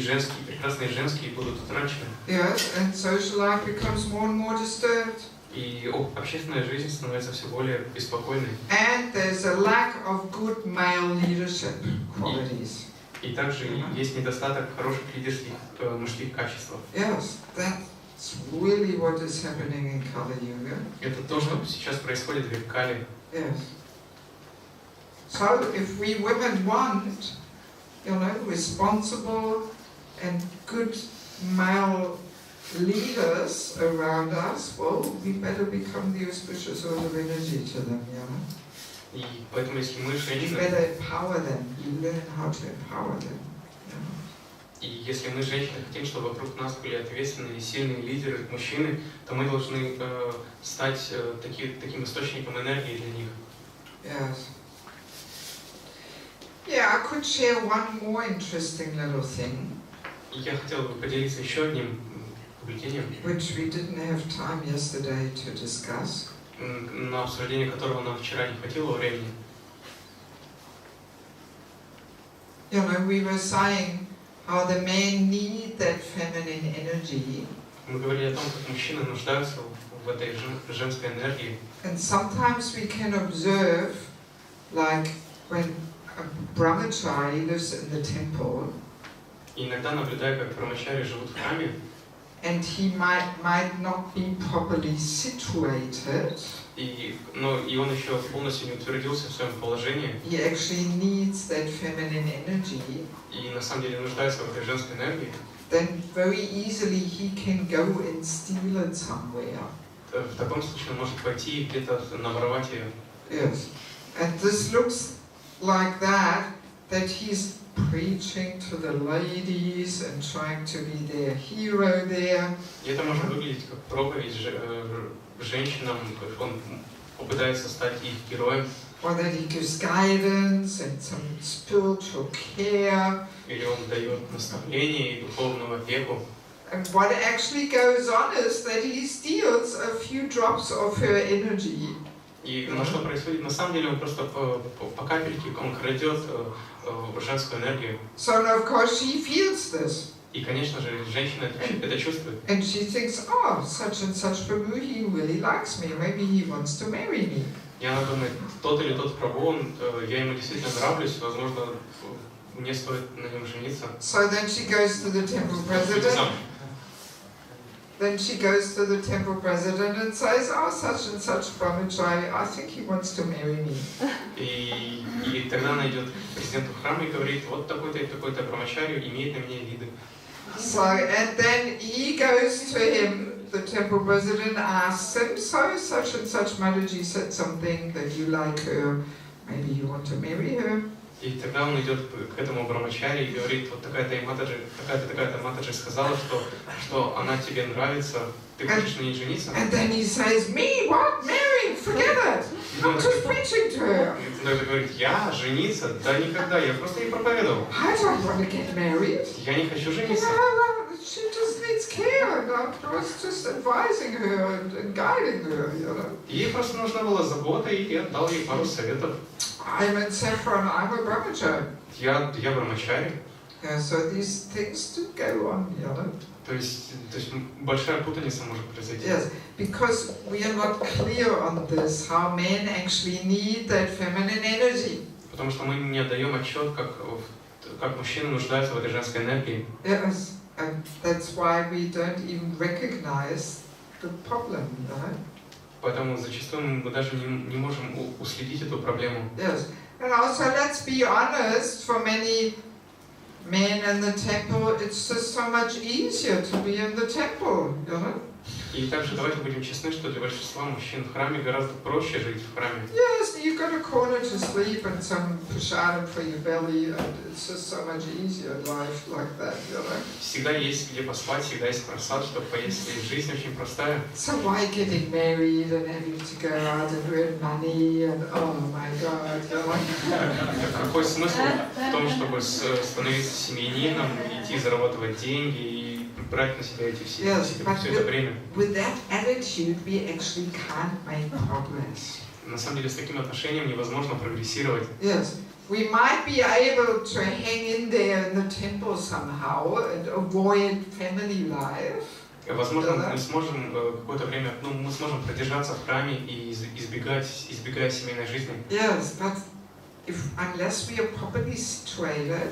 женские, прекрасные женские будут утрачены. Yes, and social life becomes more and more disturbed. И общественная жизнь становится все более беспокойной. And there's a lack of good male leadership qualities. И также есть недостаток хороших лидерских мужских качеств. Yes, that's really what is happening in Kali Yuga. Это то, что сейчас происходит в Кали. Yes. So if we women want, responsible and good male leaders around us, well, we better become the auspicious sort of energy to them, И поэтому, если мы We женщины, better empower them. You learn how to empower them. и если мы женщины хотим, чтобы вокруг нас были ответственные и сильные лидеры, мужчины, то мы должны стать таким источником энергии для них. Yes. Yeah, I could share one more interesting little thing. И я хотел бы поделиться еще одним наблюдением, Which we didn't have time yesterday to discuss. На обсуждение которого нам вчера не хватило времени. We were saying how the men need that feminine energy. Мы говорили о том, как мужчины нуждаются в этой женской энергии. And sometimes we can observe, like when a brahmachari lives in the temple. И иногда наблюдаю, как брамачари живут в храме. And he might not be properly situated. И он еще полностью не утвердился в своем положении. He actually needs that feminine energy. И на самом деле нуждается в этой женской энергии. Then very easily he can go and steal it somewhere. В таком случае он может пойти и где-то наворовать ее. Yes. And this looks like that he's preaching to the ladies and trying to be their hero there. И это может выглядеть как проповедь женщинам, как он попытается стать их героем. Or that he gives guidance and some spiritual care. Или он дает наставления и духовную опеку. And what actually goes on is that he steals a few drops of her energy. И что происходит? На самом деле он просто по капельке он крадет женскую энергию. So of course she feels this. И, конечно же, женщина это чувствует. And she thinks, oh, such and such Prabhu, he really likes me. Maybe he wants to marry me. И она думает, тот или тот Прабху, я ему действительно нравлюсь, возможно, мне стоит на нем жениться. So then she goes to the temple president. Then she goes to the temple president and says, oh, such and such brahmachari, I think he wants to marry me. И тогда она идет к президенту храма и говорит, вот такой-то и такой-то брамачарию имеет на меня виды. So, and then he goes to him, the temple president asks him, so such and such Mataji said something that you like her, maybe you want to marry her. И тогда он идет к этому брамачари и говорит, вот такая-то матаджи сказала, что она тебе нравится, Ты хочешь на ней жениться? And then he says, me, what? Marry? Forget it. I'm just preaching to her. И тогда говорит, я жениться? Да никогда, я просто ей проповедовал. I don't want to get married. Я не хочу жениться. She just needs care, and I was just advising her and guiding her, you know. Ей просто нужна была забота, и я дал ей пару советов. I'm in Saffron, I'm a brahmachari. Я брамачари. Yeah, so these things do go on, you know. То есть большая путаница может произойти. Yes, because we are not clear on this, how men actually need that feminine energy. Потому что мы не отдаем отчет, как мужчины нуждаются в этой женской энергии. Yes, and that's why we don't even recognize the problem, you know. Поэтому зачастую мы даже не можем уследить эту проблему. Yes, and also let's be honest, for many men in the temple, it's just so much easier to be in the temple, you know. И также давайте будем честны, что для большинства мужчин в храме гораздо проще жить в храме. Yes, you've got a corner to sleep and some prasadam for your belly, and it's just so much easier life like that, you know. Всегда есть где поспать, всегда есть просад, чтобы поесть, и жизнь очень простая. So why getting married and having to go out and earn money and oh my God, you know. Какой смысл в том, чтобы становиться семьянином, идти зарабатывать деньги и брать на себя все это время? With that attitude, we actually can't make progress. На самом деле, с таким отношением невозможно прогрессировать. Yes, we might be able to hang in there in the temple somehow and avoid family life. Возможно, мы сможем какое-то время, мы сможем продержаться в храме и избегая семейной жизни. Yes, but unless we are properly situated,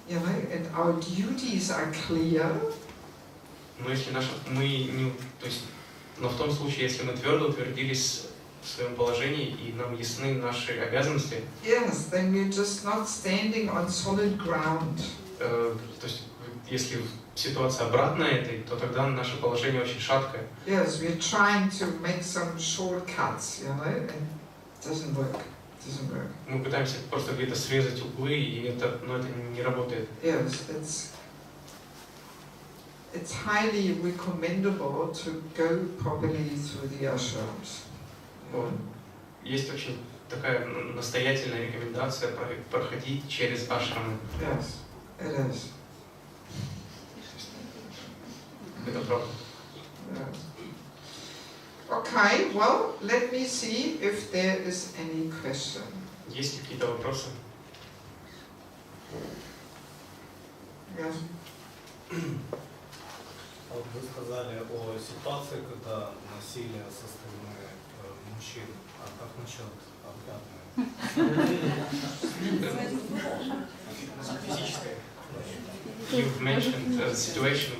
you know, and our duties are clear. Но если но в том случае, если мы твердо утвердились в своем положении и нам ясны наши обязанности, Yes, then we're just not standing on solid ground. То есть, если ситуация обратная этой, то тогда наше положение очень шаткое. Yes, we're trying to make some shortcuts, you know, and it doesn't work. It doesn't work. Мы пытаемся просто где-то срезать углы, и это не работает. Yes, it's highly recommendable to go properly through the ashrams. Есть очень такая настоятельная рекомендация проходить через ашрамы. Yes, it is. Это правда. Yes. Okay, well, let me see if there is any question. Есть какие-то вопросы? Yes. Вы сказали о ситуации, когда насилие со стороны мужчин. А как насчет Физическое. You've mentioned a situation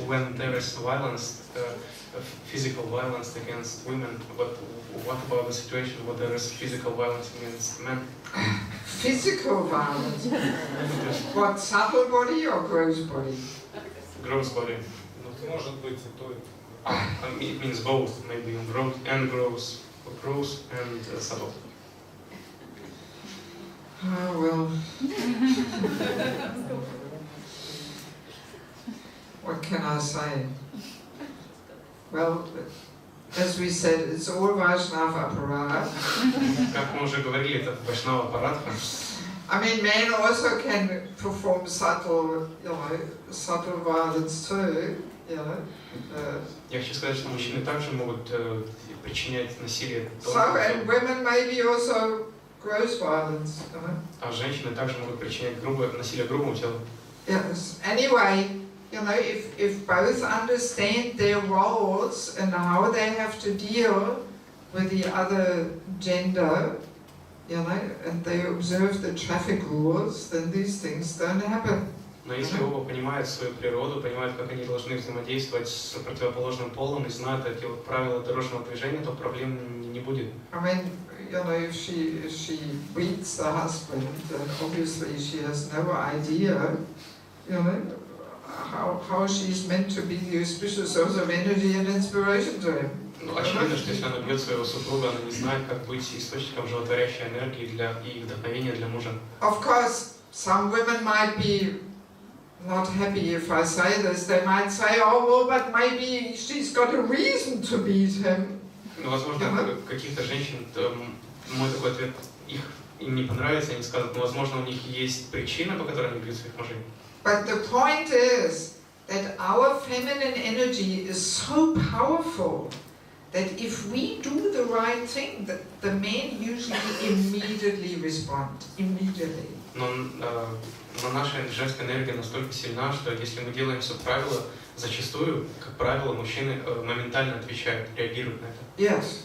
when there is violence, physical violence against women. But what about the situation where there is physical violence against men? Physical violence? What, subtle body or gross body? Gross body. Может быть и то, и It means both, maybe gross and subtle. Oh, well. What can I say? Well, as we said, it's all Vaishnava aparat. Как мы уже говорили, это вайшнава парадха. I mean, men also can perform subtle violence too. Я хочу сказать, что мужчины также могут причинять насилие. So, and women maybe also gross violence. А женщины также могут причинять насилие грубому телу. Yes. Anyway, if both understand their roles and how they have to deal with the other gender, and they observe the traffic rules, then these things don't happen. Но если оба понимают свою природу, понимают, как они должны взаимодействовать с противоположным полом и знают эти правила дорожного движения, то проблем не будет. I mean, if she beats the husband, then obviously she has no idea, how she's meant to be the auspicious source of energy and inspiration to him. Ну, очевидно, что если она бьет своего супруга, она не знает, как быть источником животворящей энергии и вдохновения для мужа. Of course, some women might be not happy if I say this. They might say, oh, well, but maybe she's got a reason to beat him. Ну, возможно, каких-то женщин мой такой ответ им не понравится, они скажут, ну, возможно, у них есть причина, по которой они бьют своих мужей. But the point is that our feminine energy is so powerful that if we do the right thing, the men usually immediately respond. Immediately. Но наша женская энергия настолько сильна, что если мы делаем все правильно, зачастую, как правило, мужчины моментально отвечают, реагируют на это. Yes.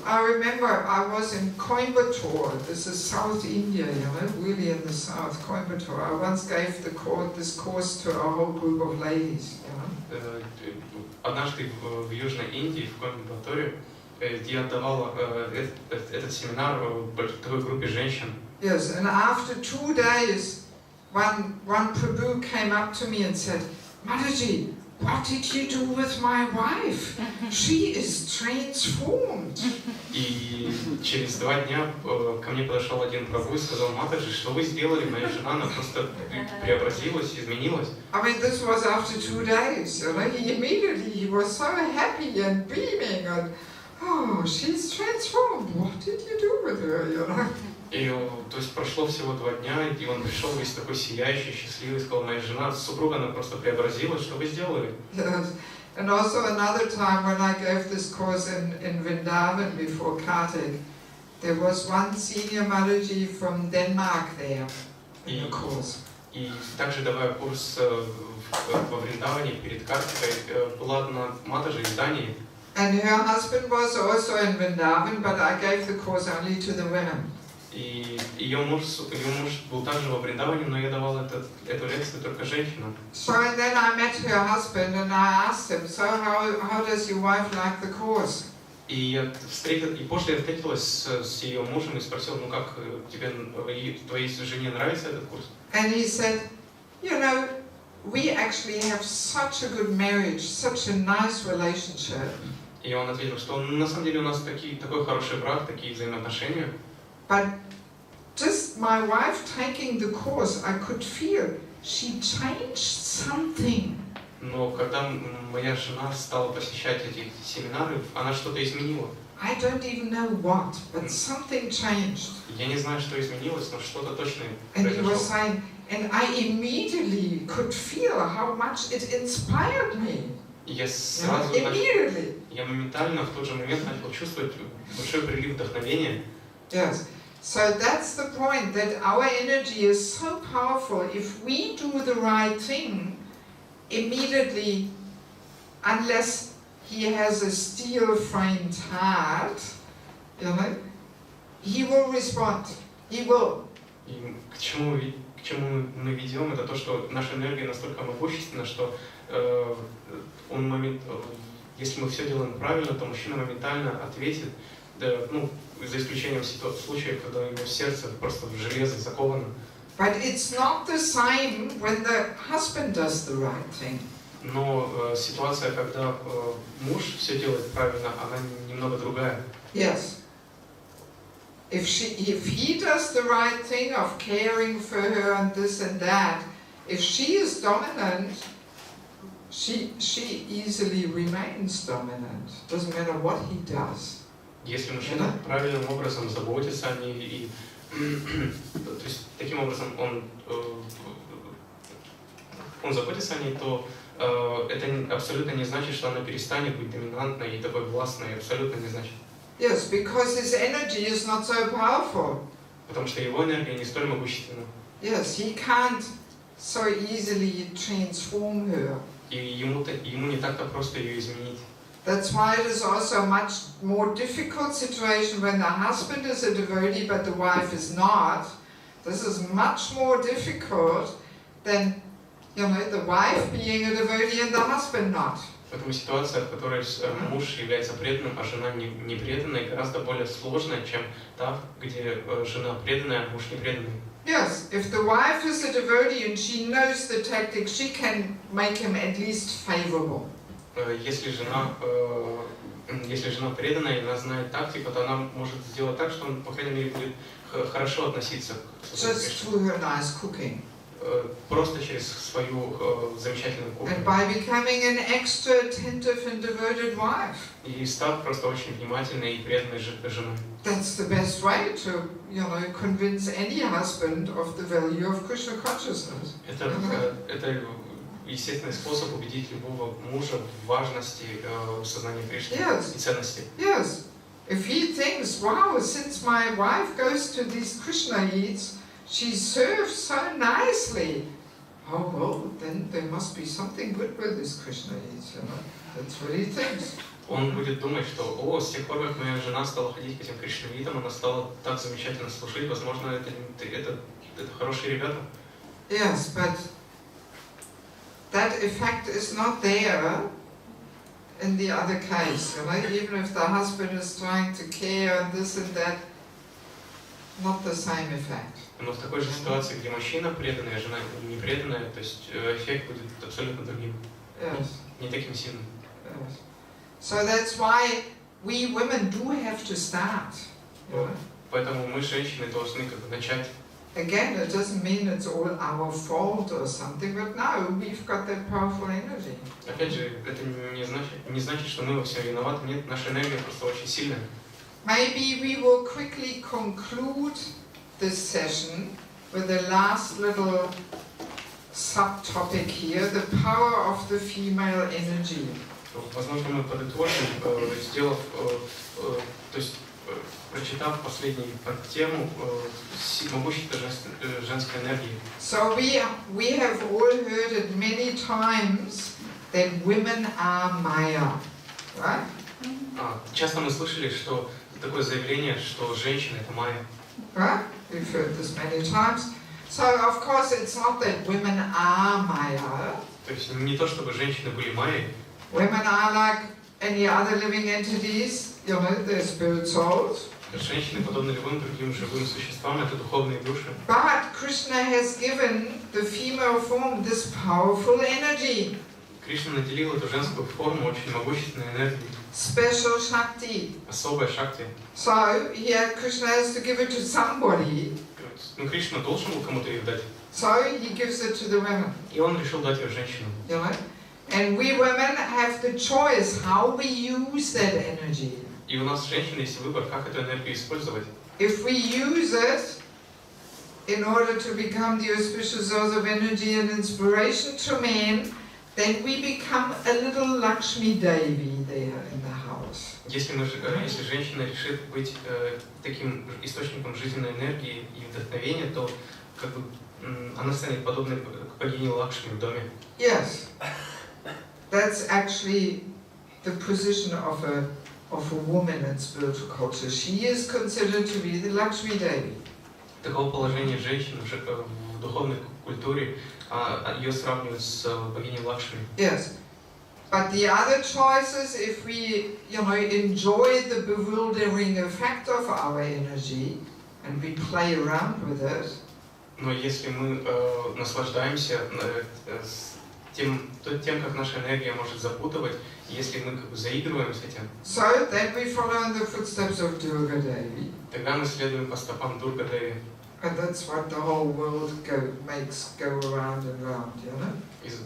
I remember I was in Coimbatore, this is South India, really in the south, Coimbatore. I once gave this course to a whole group of ladies. Однажды в Южной Индии, в Коимбатуре, я отдавал этот семинар такой группе женщин. Yes, and after 2 days, one prabhu came up to me and said, Mataji, what did you do with my wife? She is transformed. И через 2 дня ко мне подошел один прабху и сказал, Матаджи, что вы сделали? Моя жена, она просто преобразилась, изменилась. I mean, this was after 2 days. He was so happy and beaming, and oh, she's transformed. What did you do with her? И, то есть прошло всего 2 дня, и он пришел весь такой сияющий, счастливый, и сказал, моя жена, супруга, она просто преобразилась, что вы сделали? Yes. And also another time when I gave this course in Vrindavan before Kartik, there was one senior Mataji from Denmark there in the course. И также давая курс во Вриндаване перед Картикой, была одна матаджи из Дании. And her husband was also in Vrindavan, but I gave the course only to the women. И ее муж был также во Вриндаване, но я давал эту лекцию только женщинам. So and then I met her husband and I asked him, so how does your wife like the course? И после я встретилась с ее мужем и спросил, ну как тебе, твоей жене нравится этот курс? And he said, you know, we actually have such a good marriage, such a nice relationship. И он ответил, что на самом деле у нас такой хороший брак, такие взаимоотношения. But just my wife taking the course, I could feel she changed something. Но когда моя жена стала посещать эти семинары, она что-то изменила. I don't even know what, but something changed. Я не знаю, что изменилось, но что-то точно And he was произошло. saying, and I immediately could feel how much it inspired me. Я сразу, я моментально в тот же момент начал чувствовать большой прилив вдохновения. Yes. So that's the point, that our energy is so powerful. If we do the right thing, immediately, unless he has a steel-framed heart, he will respond. He will. И к чему мы ведем, это то, что наша энергия настолько могущественна, что если мы все делаем правильно, то мужчина моментально ответит, за исключением случаев, когда у него сердце просто в железо заковано. But it's not the same when the husband does the right thing. Но ситуация, когда муж все делает правильно, она немного другая. Yes. If he does the right thing of caring for her and this and that, if she is dominant, she easily remains dominant. Doesn't matter what he does. Если мужчина правильным образом заботится о ней и то есть таким образом он заботится о ней, то это абсолютно не значит, что она перестанет быть доминантной и такой властной, абсолютно не значит. Yes, because his energy is not so powerful. Потому что его энергия не столь могущественна. Yes, he can't so easily transform her. И ему не так-то просто ее изменить. That's why it is also a much more difficult situation when the husband is a devotee but the wife is not. This is much more difficult than, the wife being a devotee and the husband not. Поэтому ситуация, в которой муж является преданным, а жена не преданной, гораздо более сложная, чем та, где жена преданная, а муж не преданный. Yes, if the wife is a devotee and she knows the tactics, she can make him at least favorable. Если жена преданная, и она знает тактику, то она может сделать так, что он, по крайней мере, будет хорошо относиться к Just through her nice cooking. просто через свою замечательную кухню. And by becoming an extra attentive and devoted wife. И став просто очень внимательной и преданной женой. That's the best way to, convince any husband of the value of Krishna consciousness. Это естественный способ убедить любого мужа в важности сознания Кришны и ценности. Yes. If he thinks, wow, since my wife goes to these Krishna eats, she serves so nicely. Oh, well, then there must be something good with this Krishna eats, That's what he thinks. Он будет думать, что, с тех пор, как моя жена стала ходить к этим кришнавитам, она стала так замечательно служить, возможно, это хорошие ребята. Yes, but that effect is not there in the other case, even if the husband is trying to care and this and that, not the same effect. Но в такой же ситуации, где мужчина преданный, а жена не преданная, то есть эффект будет абсолютно другим. Yes. Не таким сильным. Yes. So that's why we women do have to start. Поэтому мы, женщины, должны начать. Again, it doesn't mean it's all our fault or something, but no, we've got that powerful energy. Опять же, это не значит, что мы во всем виноваты. Нет, наша энергия просто очень сильная. Maybe we will quickly conclude this session with the last little subtopic here, the power of the female energy. Возможно, мы подытожим, сделав, то есть прочитав последнюю тему могущества женской энергии. So we have all heard it many times that women are Maya, right? Часто мы слышали, что такое заявление, что женщина это майя. Right? We've heard this many times. So of course it's not that women are Maya. То есть не то, чтобы женщины были майей. Women are like any other living entities, they're spirit souls. Женщины подобны любым другим живым существам, это духовные души. But Krishna has given the female form this powerful energy. Кришна наделил эту женскую форму очень могущественной энергией. Special Shakti. Особая шакти. So here Krishna has to give it to somebody. Кришна должен был кому-то их дать. So he gives it to the women. И он решил дать ее женщинам. And we women have the choice how we use that energy. И у нас, женщины, есть выбор, как эту энергию использовать. If we use it in order to become the auspicious source of energy and inspiration to men, then we become a little Lakshmi Devi there in the house. Если женщина решит быть таким источником жизненной энергии и вдохновения, то она станет подобной богине Лакшми в доме. Yes, that's actually the position of a woman in spiritual culture. She is considered to be the Lakshmi Devi. Таково положение женщин в духовной культуре, ее сравнивают с богиней Лакшми. Yes, but the other choices, if we, enjoy the bewildering effect of our energy and we play around with it. Но если мы наслаждаемся тем, как наша энергия может запутывать, если мы заигрываем с этим, so then we follow in the footsteps of Durga Devi. Тогда мы следуем по стопам Дурга Деви. And that's what the whole world makes go around and round,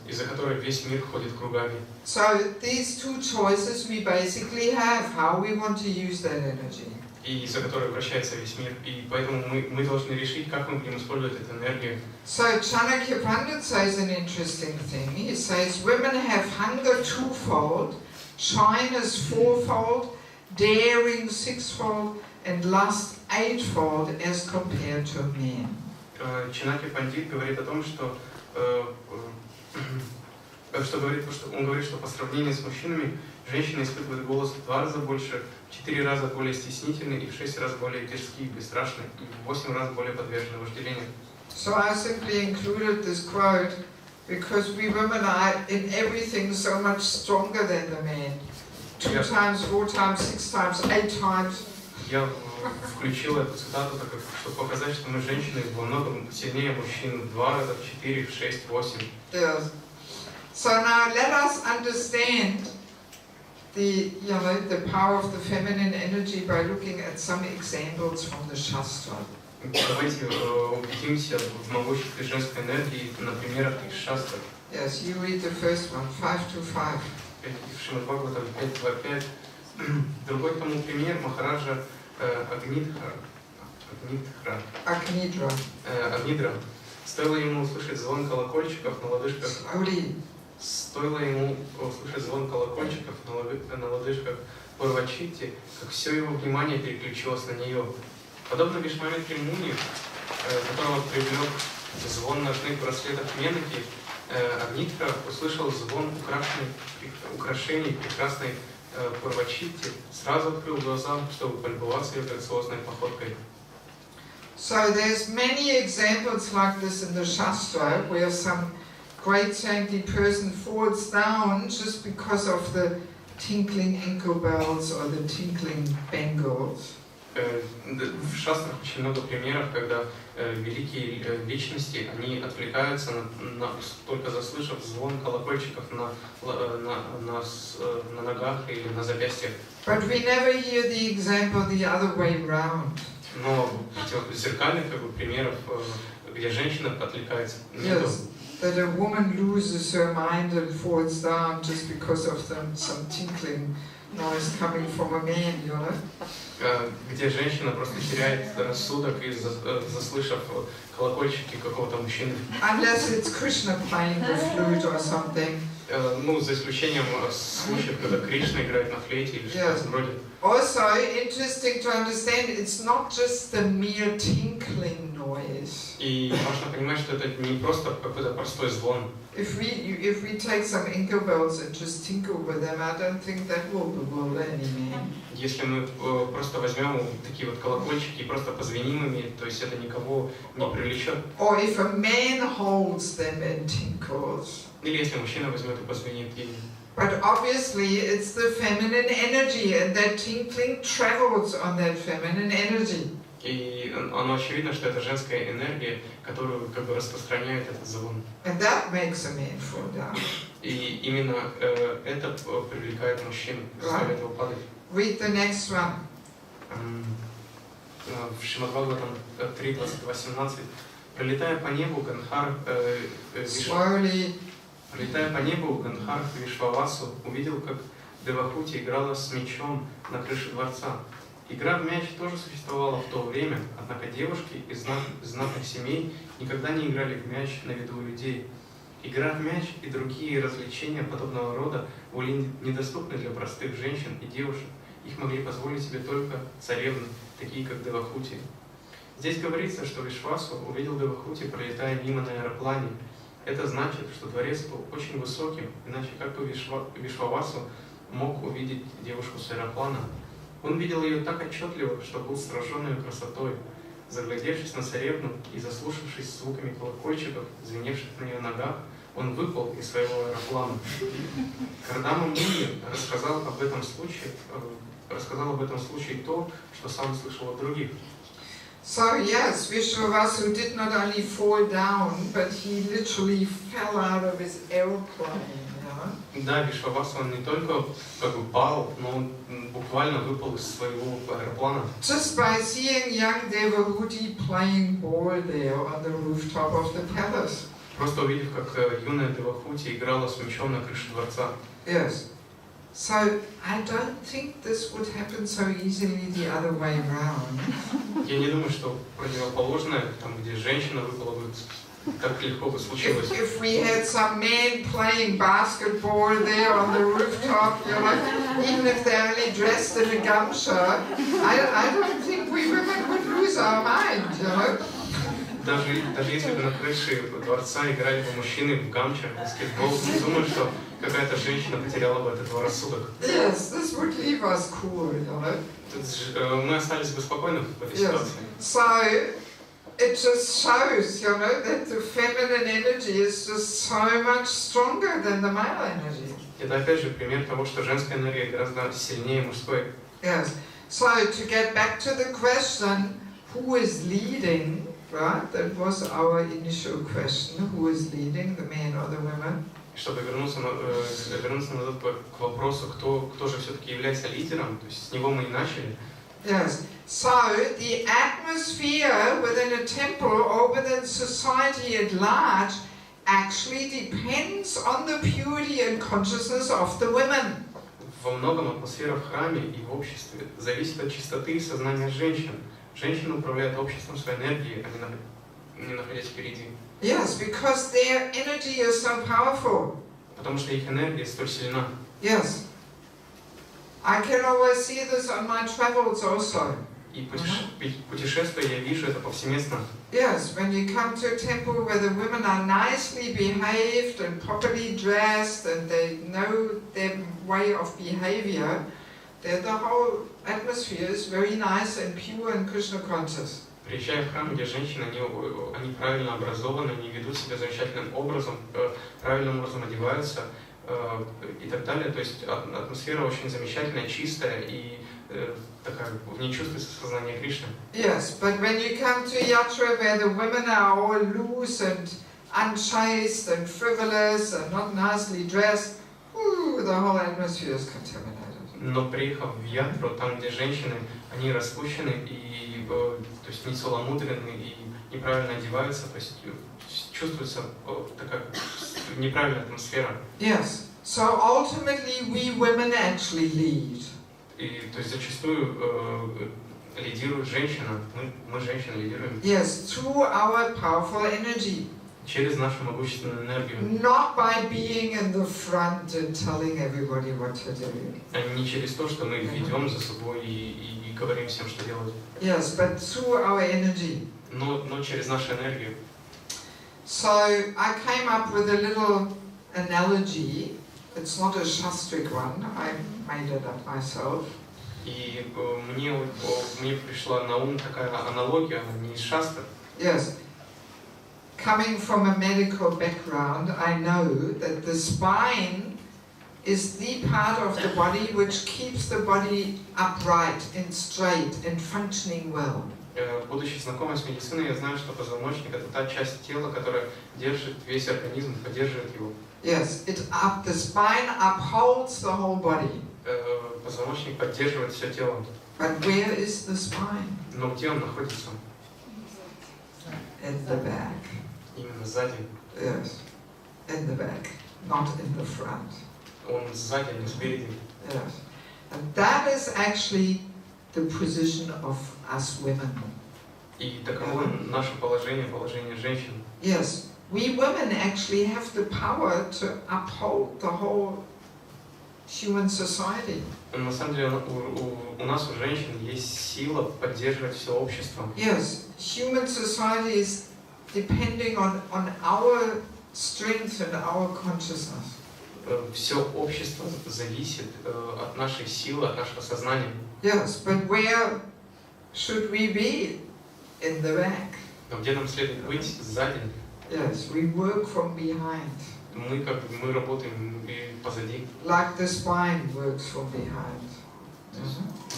Из-за которой весь мир ходит кругами. So these two choices we basically have, how we want to use that energy. И из-за которой вращается весь мир. И поэтому мы должны решить, как мы будем использовать эту энергию. So Chanakya Pandit says an interesting thing. He says women have hunger twofold, shyness fourfold, daring sixfold, and lust eightfold as compared to men. Чанакья Пандит говорит о том, что он говорит, что по сравнению с мужчинами женщины испытывают голод в 2 раза больше, в 4 раза более стеснительны и в 6 раз более дерзкие и бесстрашны, и в 8 раз более подвержены вожделению. So I simply included this quote because we women are in everything so much stronger than the men. 2 times, 4 times, 6 times, 8 times. Я включил эту цитату, чтобы показать, что мы женщины во многом сильнее мужчин в 2 раза, в 4, в 6, в 8. Yes. So now let us understand the power of the feminine energy by looking at some examples from the Shastra. Давайте убедимся в могуществе женской энергии на примерах из шастр. Yes, you read the first one, 5-5. В Шримад Бхагаватам 5.2.5. Другой тому пример Махараджа Агнидра. Стоило ему услышать звон колокольчиков на лодыжках. Стоило ему услышать звон колокольчиков на лодыжках Пурвачити, как все его внимание переключилось на нее. Подобно Вишвамитре Муни, которого привлек звон ножных браслетов Менаки, Агнитра услышал звон украшений прекрасной Пурвачити, сразу открыл глаза, чтобы полюбоваться ее грациозной походкой. So there's many examples like this in the Shastra, where some great saintly person falls down just because of the tinkling ankle bells or the tinkling bangles. В шастрах очень много примеров, когда великие личности, они отвлекаются только заслышав звон колокольчиков на ногах или на запястьях. But we never hear the example the other way round. Но зеркальных примеров, где женщина отвлекается, нету. Yes, that a woman loses her mind and falls down just because of some tinkling noise coming from a man, you know? Где женщина просто теряет рассудок, заслышав колокольчики какого-то мужчины. Unless it's Krishna playing the flute or something. Ну, за исключением случаев, когда Кришна играет на флейте или что-то вроде. Also, interesting to understand, it's not just the mere tinkling noise. И важно понимать, что это не просто какой-то простой звон. If we take some ankle bells and just tinkle with them, I don't think that will bewilder any man. Если мы просто возьмем такие вот колокольчики и просто позвеним ими, то есть это никого не привлечет. Or if a man holds them and tinkles. Или если мужчина возьмет и позвенит ими. But obviously it's the feminine energy, and that tinkling travels on that feminine energy. И оно очевидно, что это женская энергия, которую как бы распространяет этот звон. And that makes a man fall down. И именно это привлекает мужчин, заставляет его падать. Read the next one. В Шримад Бхагаватам 3.22.17. Пролетая по небу, Гандхар Вишвавасу увидел, как Девахути играла с мечом на крыше дворца. Игра в мяч тоже существовала в то время, однако девушки из знатных семей никогда не играли в мяч на виду у людей. Игра в мяч и другие развлечения подобного рода были недоступны для простых женщин и девушек. Их могли позволить себе только царевны, такие как Девахути. Здесь говорится, что Вишвасу увидел Девахути, пролетая мимо на аэроплане. Это значит, что дворец был очень высоким, иначе как бы Вишвавасу мог увидеть девушку с аэроплана. Он видел ее так отчетливо, что был сражен ее красотой. Заглядевшись на царевну и заслушавшись звуками колокольчиков, звеневших на ее ногах, он выпал из своего аэроплана. Кардама Муни рассказал об этом случае то, что сам слышал от других. So yes, Vishwavasu did not only fall down, but he literally fell out of his airplane. Да, Вишвавасу он не только как бы пал, но он буквально выпал из своего аэроплана. Just by seeing young Devahuti playing ball there on the rooftop of the palace. Просто увидев, как юная Девахути играла с мечом на крыше дворца. Yes. So I don't think this would happen so easily the other way around. Я не думаю, что противоположное, там, где женщина выпала бы, так легко бы случилось. If we had some men playing basketball there on the rooftop, you know, even if they're only dressed in a gamsha, I don't think we women would lose our mind, you know. Даже если бы на крыше дворца играли бы мужчины в гамчах, в баскетбол, не думаю, что какая-то женщина потеряла бы от этого рассудок. Yes, this would leave us cool, you know. Мы остались бы спокойны в этой ситуации. So it just shows, you know, that the feminine energy is just so much stronger than the male energy. Это опять же пример того, что женская энергия гораздо сильнее мужской. Yes. So to get back to the question, who is leading? Right, that was our initial question. Who is leading, the men or the women? Чтобы вернуться назад к вопросу, кто же все-таки является лидером, то есть с него мы и начали. Yes. So the atmosphere within a temple or within society at large actually depends on the purity and consciousness of the women. Во многом атмосфера в храме и в обществе зависит от чистоты и сознания женщин. Женщины управляют обществом своей энергией, а не находясь впереди. Yes, because their energy is so powerful. Потому что их энергия столь сильна. Yes. I can always see this on my travels also. И путешествуя я вижу это повсеместно. Yes, when you come to a temple where the women are nicely behaved and properly dressed and they know their way of behavior, then the whole atmosphere is very nice and pure and Krishna conscious. Приезжая в храм, где женщины, они правильно образованы, они ведут себя замечательным образом, правильным образом одеваются и так далее. То есть атмосфера очень замечательная, чистая и такая, в ней чувствуется сознание Кришны. Yes, but when you come to yatra where the women are all loose and unchaste and frivolous and not nicely dressed, the whole atmosphere is contaminated. Но приехав в ятру, там, где женщины, они распущены и то есть не целомудренны и неправильно одеваются, то есть чувствуется такая неправильная атмосфера. Yes, so ultimately we women actually lead. И то есть зачастую лидирует женщина, мы женщины лидируем. Yes, through our powerful energy. Через нашу могущественную энергию. Not by being in the front and telling everybody what to do. А не через то, что мы ведем за собой и говорим всем, что делать. Yes, but through our energy. Но через нашу энергию. So I came up with a little analogy. It's not a shastric one. I made it up myself. И мне пришла на ум такая аналогия, не из шастр. Yes. Coming from a medical background, I know that the spine is the part of the body which keeps the body upright and straight and functioning well. Будучи знакомой с медициной, я знаю, что позвоночник — это та часть тела, которая держит весь организм, поддерживает его. Yes, the spine upholds the whole body. Позвоночник поддерживает все тело. But where is the spine? Но где он находится? In the back. Именно сзади. Yes, in the back, not in the front. Он сзади, не спереди. Yes, and that is actually the position of us women. И таково наше положение женщин. Yes, we women actually have the power to uphold the whole human society. На самом деле у нас, у женщин, есть сила поддерживать все общество. Yes, human society is depending on our strength and our consciousness. Все общество зависит от нашей силы, от нашего сознания. Yes, but where should we be? In the back. Но где нам следует быть? Сзади. Yes, we work from behind. Мы работаем позади. Like the spine works from behind.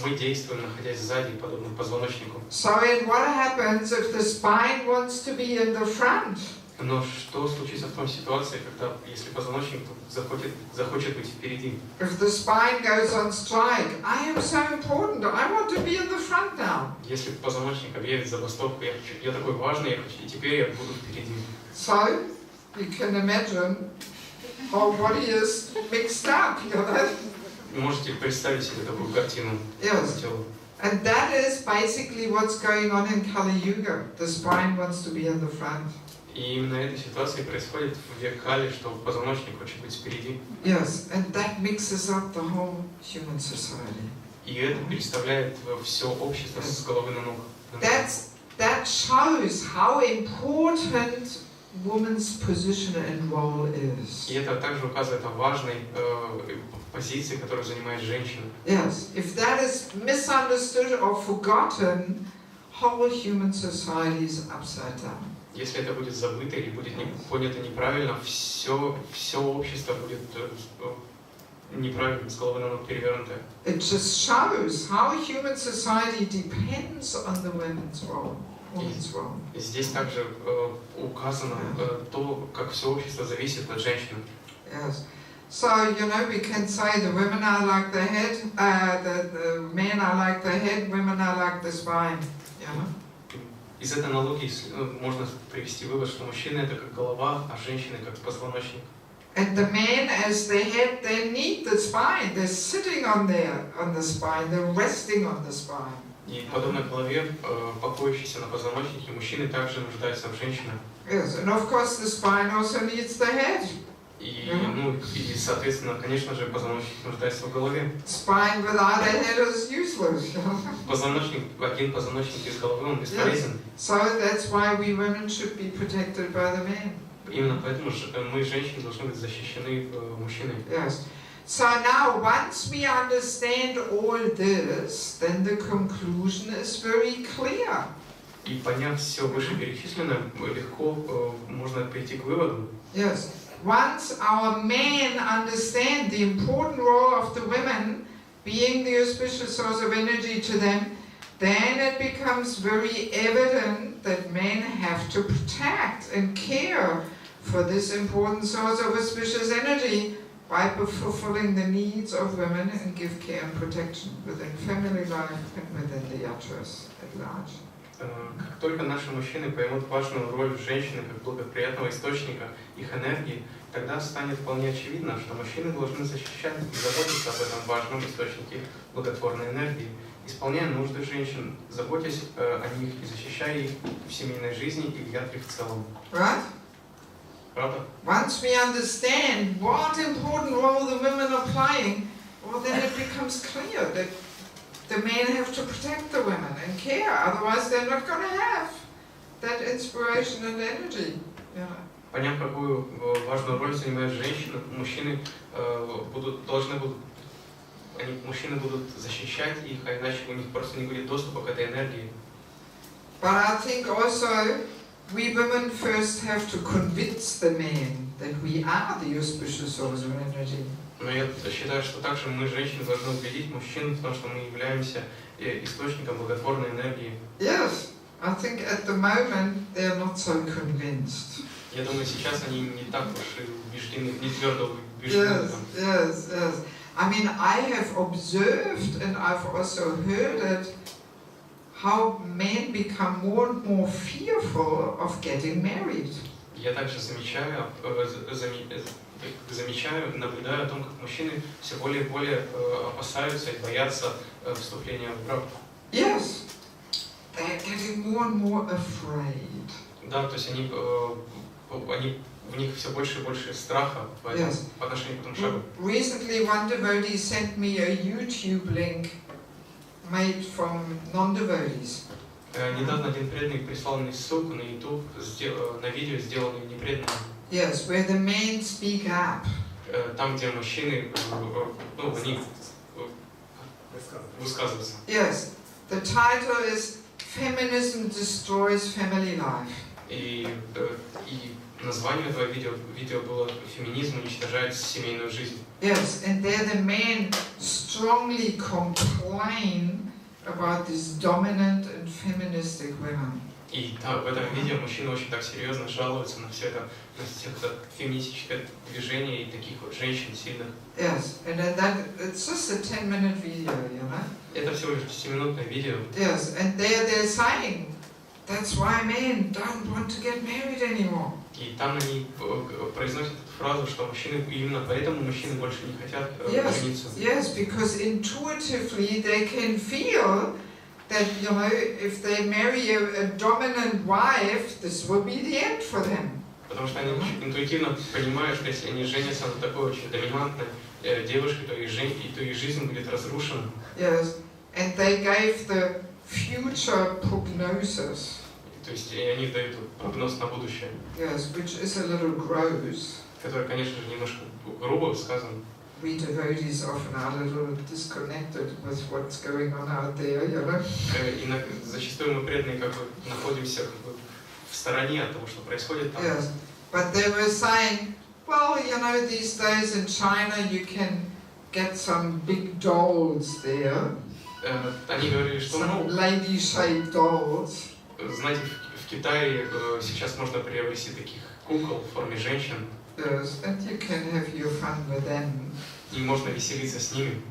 Мы действуем, находясь сзади, подобно позвоночнику. So and what happens if the spine wants to be in the front? Но что случится в той ситуации, когда, если позвоночник захочет быть впереди? If the spine goes on strike, I am so important, I want to be in the front now. Если позвоночник объявит забастовку, я такой важный, и теперь я буду впереди. So, you can imagine, our body is mixed up, you know? Вы можете представить себе такую картину Yes. тела. And that is basically what's going on in Kali Yuga. The spine wants to be in the front. И именно эта ситуация происходит в век Кали, что позвоночник хочет быть впереди. Yes, and that mixes up the whole human society. И это переставляет все общество с головы на ног. That shows how important woman's position and role is. И это также указывает о важной позиции, которую занимает женщина. Yes, if that is misunderstood or forgotten, whole human society is upside down. Если это будет забыто или будет понято неправильно, все общество будет неправильно, с головы на ног перевернутое. It just shows how human society depends on the women's role. Здесь также указано то, как все общество зависит от женщины. Yes. So, you know, we can say the women are like the head, the men are like the head, women are like the spine. You know? Из этой аналогии можно привести вывод, что мужчина это как голова, а женщины как позвоночник. And the men, as the head, they need the spine. They're sitting on the spine. They're resting on the spine. И подобно голове, покоящейся на позвоночнике, мужчины также нуждаются в женщинах. Yes, and of course the spine also needs the head. И, и соответственно, конечно же, позвоночник нуждается в голове. Spine without a head is useless. Один позвоночник без головы, он бесполезен. So that's why we women should be protected by the men. Именно поэтому мы, женщины, должны быть защищены мужчиной. Yes. So now, once we understand all this, then the conclusion is very clear. И поняв все вышеперечисленное, легко можно прийти к выводу. Yes. Once our men understand the important role of the women, being the auspicious source of energy to them, then it becomes very evident that men have to protect and care for this important source of auspicious energy by fulfilling the needs of women and give care and protection within family life and within the yatras at large. Как только наши мужчины поймут важную роль женщины как благоприятного источника их энергии, тогда станет вполне очевидно, что мужчины должны защищать и заботиться об этом важном источнике благотворной энергии, исполняя нужды женщин, заботясь о них и защищая их в семейной жизни и в ятре в целом. Right? Правда? Once we understand what important role the women are playing, well, then it becomes clear that the men have to protect the women and care, otherwise they're not going to have that inspiration and energy. Yeah. Поняв, какую важную роль занимают женщины, мужчины мужчины будут защищать их, а иначе у них просто не будет доступа к этой энергии. But I think also we women first have to convince the men that we are the auspicious source of energy. Но я считаю, что также мы, женщины, должны убедить мужчин в том, что мы являемся источником благотворной энергии. Yes, I think at the moment they are not so convinced. Я думаю, сейчас они не так уж и убеждены, не твердо убеждены. Yes. I mean, I have observed and I've also heard it, how men become more and more fearful of getting married. Я также замечаю, наблюдаю о том, как мужчины все более и более опасаются и боятся вступления в брак. Yes, they're getting more and more afraid. Да, то есть в них все больше и больше страха по отношению к этому шагу. Recently, one devotee sent me a YouTube link made from non-devotees. Недавно один преданный прислал мне ссылку на YouTube на видео, сделанное непреданным. Yes, where the men speak up. Там, где мужчины, они высказываются. Yes, the title is "Feminism Destroys Family Life." И название этого видео было «Феминизм уничтожает семейную жизнь». Yes, and there the men strongly complain about these dominant and feministic women. И в этом видео мужчины очень так серьезно жалуются на все это феминистическое движение и таких вот женщин сильных. Yes, and that it's just a 10-minute video, you know. Это всего лишь 10-минутное видео. Yes, and they're saying that's why men don't want to get married anymore. И там они произносят эту фразу, что мужчины, именно поэтому мужчины больше не хотят жениться. Yes, because intuitively they can feel that, you know, if they marry a dominant wife, this will be the end for them. Потому что они интуитивно понимают, что если они женятся на такой очень доминантной девушке, то их жизнь будет разрушена. Yes, and they gave the future prognosis. То есть они дают прогноз на будущее. Yes, which is a little gross. Который, конечно же, немножко грубо сказан. We devotees often are a little disconnected with what's going on out there, you know. И зачастую мы преданные как бы находимся в стороне от того, что происходит там. Yes, but they were saying, well, you know, these days in China you can get some big dolls there. Они говорили, что lady-shaped dolls. Знаете, в Китае сейчас можно приобрести таких кукол в форме женщин. Yes, and you can have your fun with them. И можно веселиться с ними.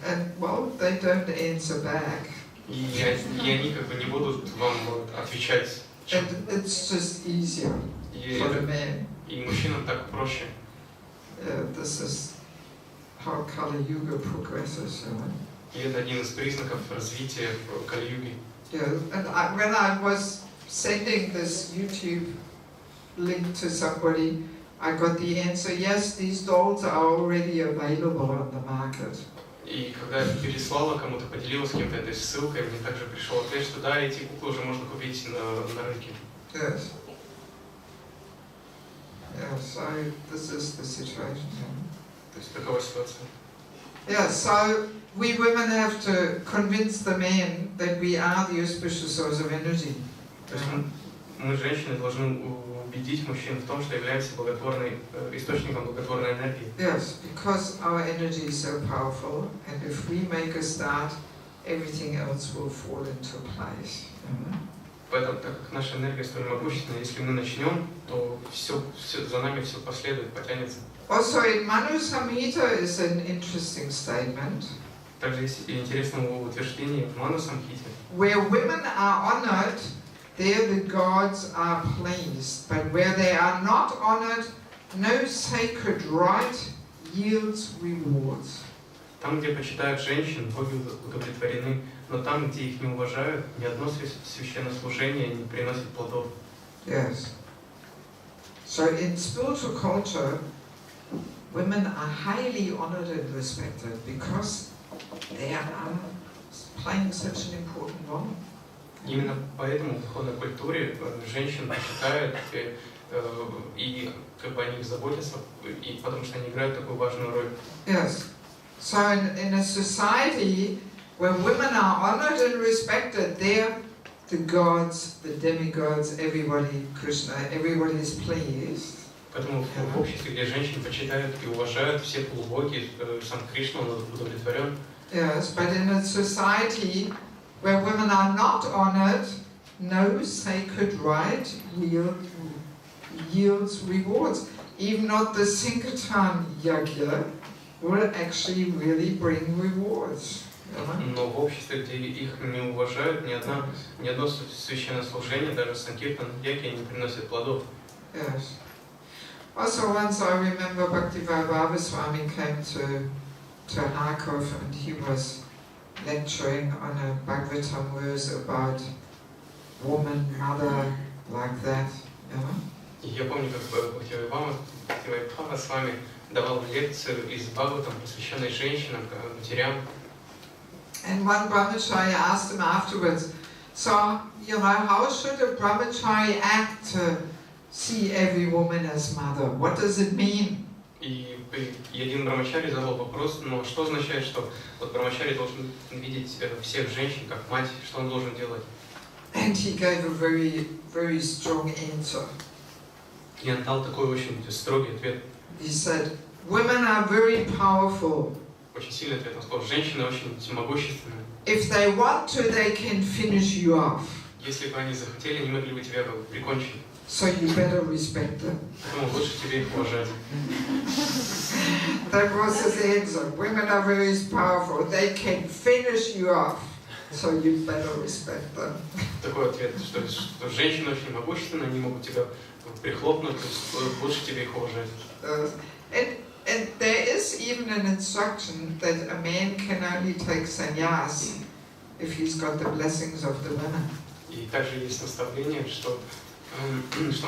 And well, they don't answer back. И они как бы не будут вам отвечать. It's just easier for the man. И мужчинам так проще. This is how Kali Yuga progresses. И это один из признаков развития Кали-юги. Yeah, and when I was sending this YouTube link to somebody, I got the answer, yes, these dolls are already available on the market. И когда я переслала кому-то, поделилась с кем-то этой ссылкой, мне также пришел ответ, что да, эти куклы уже можно купить на рынке. Yes. Yeah, so this is the situation. То есть такова ситуация. Yeah, so we women have to convince the men that we are the auspicious source of energy. То есть мы, женщины, должны убедить мужчин в том, что являемся источником благотворной энергии. Yes, because our energy is so powerful, and if we make a start, everything else will fall into place. Поэтому, так как наша энергия столь могущественна, если мы начнем, то за нами все последует, потянется. Also, in Manu Samhita is an interesting statement. Также есть интересное утверждение в Ману Самхите. Where women are honored, there the gods are pleased. But where they are not honored, no sacred right yields rewards. Там, где почитают женщин, боги удовлетворены, но там, где их не уважают, ни одно священнослужение не приносит плодов. Yes. So in spiritual culture, women are highly honored and respected because they are playing such an important role. Именно поэтому в духовной культуре женщин почитают, и как бы о них заботятся, и потому что они играют такую важную роль. Yes. So in a society where women are honored and respected, there the gods, the demigods, everybody, Krishna, everybody is pleased. Поэтому в обществе, где женщин почитают и уважают, все полубоги, сам Кришна, он удовлетворен. Yes, but in a society where women are not honored, no sacred right yields rewards. Even not the Sankirtan Yajna will actually really bring rewards. Но в обществе, где их не уважают, ни одно священнослужение, даже Санкиртан Йаги, не приносит плодов. Yes. Also once I remember Bhaktivedanta Swami came to Harkov and he was lecturing on a Bhagavatam verse about woman, mother, like that. И я помню, как Бхактивайбхава с вами давал лекцию из Бхагаватам, посвященной женщинам, матерям. And one brahmachari asked him afterwards, so, how should a brahmachari act to see every woman as mother? What does it mean? И один брамачари задал вопрос, но что означает, что вот брамачари должен видеть всех женщин как мать, что он должен делать? And he gave a very, very strong answer. И он дал такой очень строгий ответ. He said, women are very powerful. Очень сильный ответ. Он сказал, женщины очень могущественны. If they want to, they can finish you off. Если бы они захотели, они могли бы тебя прикончить. So you better respect them. Поэтому лучше тебе их уважать. That was his answer. Women are very powerful. They can finish you off. So you better respect them. Такой ответ, что женщины очень могущественны, они могут тебя прихлопнуть, лучше тебе их уважать. And there is even an instruction that a man can only take sannyas if he's got the blessings of the women. И также есть наставление, что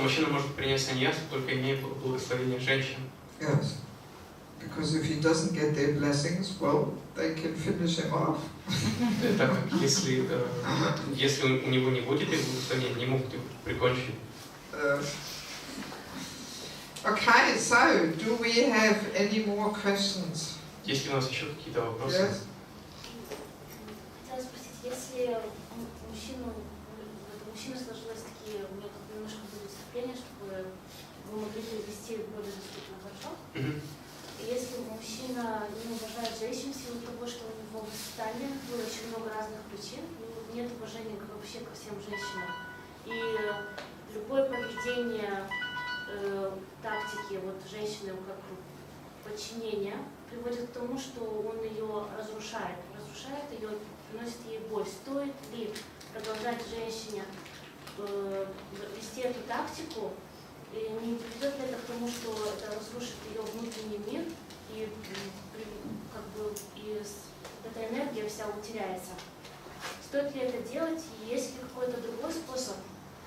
мужчина может принять саньясу, только имея благословение женщин. Yes. Because if he doesn't get their blessings, well, they can finish him off. Так как если у него не будет их благословения, они могут его прикончить. Okay, so do we have any more questions? Есть ли у нас еще какие-то вопросы? Yes. Хотела спросить, если мужчина сложилось такие, у него немножко будет вступление, чтобы вы могли перевести более доступно, хорошо? И если мужчина не уважает женщин в силу того, что у него воспитание было очень много разных причин, нет уважения вообще ко всем женщинам. И любое поведение, тактики женщины как подчинения приводит к тому, что он ее разрушает ее приносит ей боль. Стоит ли продолжать женщине вести эту тактику, и не приведет ли это к тому, что это разрушит ее внутренний мир, и как бы эта энергия вся утеряется? Стоит ли это делать, и есть ли какой-то другой способ,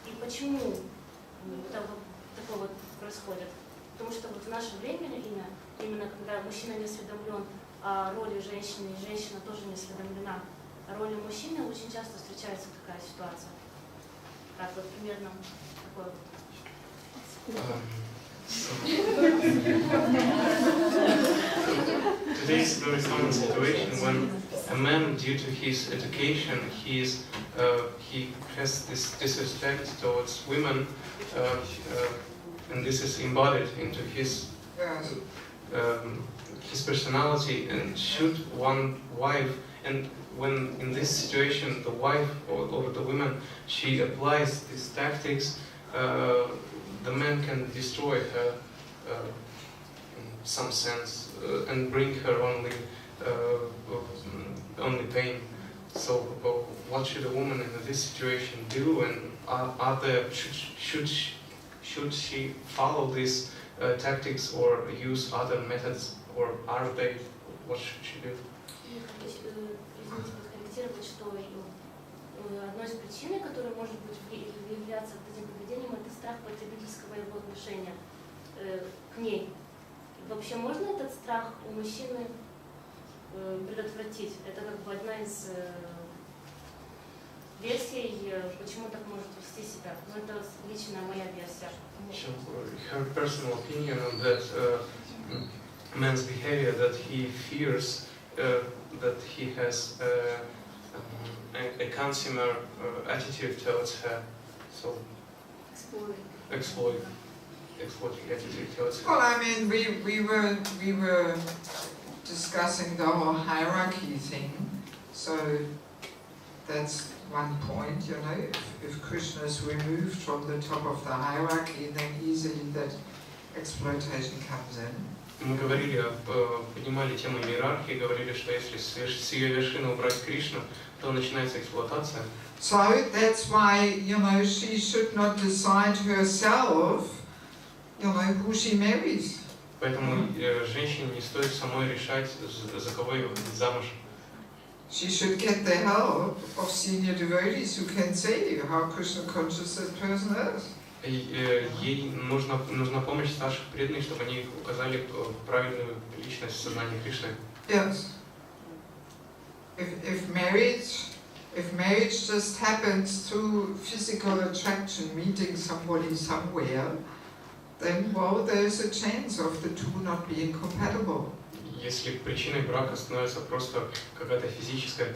и почему это вот такое вот происходит? Потому что вот в наше время, именно когда мужчина не осведомлен о роли женщины, и женщина тоже не осведомлена о роли мужчины, очень часто встречается такая ситуация. Так вот, примерно такое вот. Today is a very common situation when a man, due to his education, he has this disrespect towards women, and this is embodied into his personality. And should one wife, and when in this situation the wife or the woman, she applies these tactics, the man can destroy her in some sense and bring her only pain. So what should a woman in this situation do, and should she follow these tactics or use other methods, or are they, what should she do? Извините, подкорректировать, что одной из причин, которая может быть являться этим поведением, это страх потребительского его отношения к ней. Вообще можно этот страх у мужчины предотвратить? Это как бы одна из версий, почему так может вести себя. Но это личная моя версия. Her personal opinion on that man's behavior, that he fears that he has a consumer attitude towards her, so exploiting attitude towards her. Well, I mean, we were discussing the whole hierarchy thing, so that's one point, you know. If Krishna is removed from the top of the hierarchy, then easily that exploitation comes in. Мы говорили, поднимали тему иерархии, говорили, что если с ее вершины убрать Кришну, то начинается эксплуатация. So that's why, you know, she should not decide herself, you know, who she marries. Поэтому женщине не стоит самой решать, за кого ее выходить замуж. She should get the help of senior devotees who can say how Krishna conscious that person is. Ей нужна помощь старших преданных, чтобы они указали правильную личность сознания Кришны. Yes. If marriage just happens through physical attraction, meeting somebody somewhere, then well, there's a chance of the two not being compatible. Если причиной брака становится просто какое-то физическое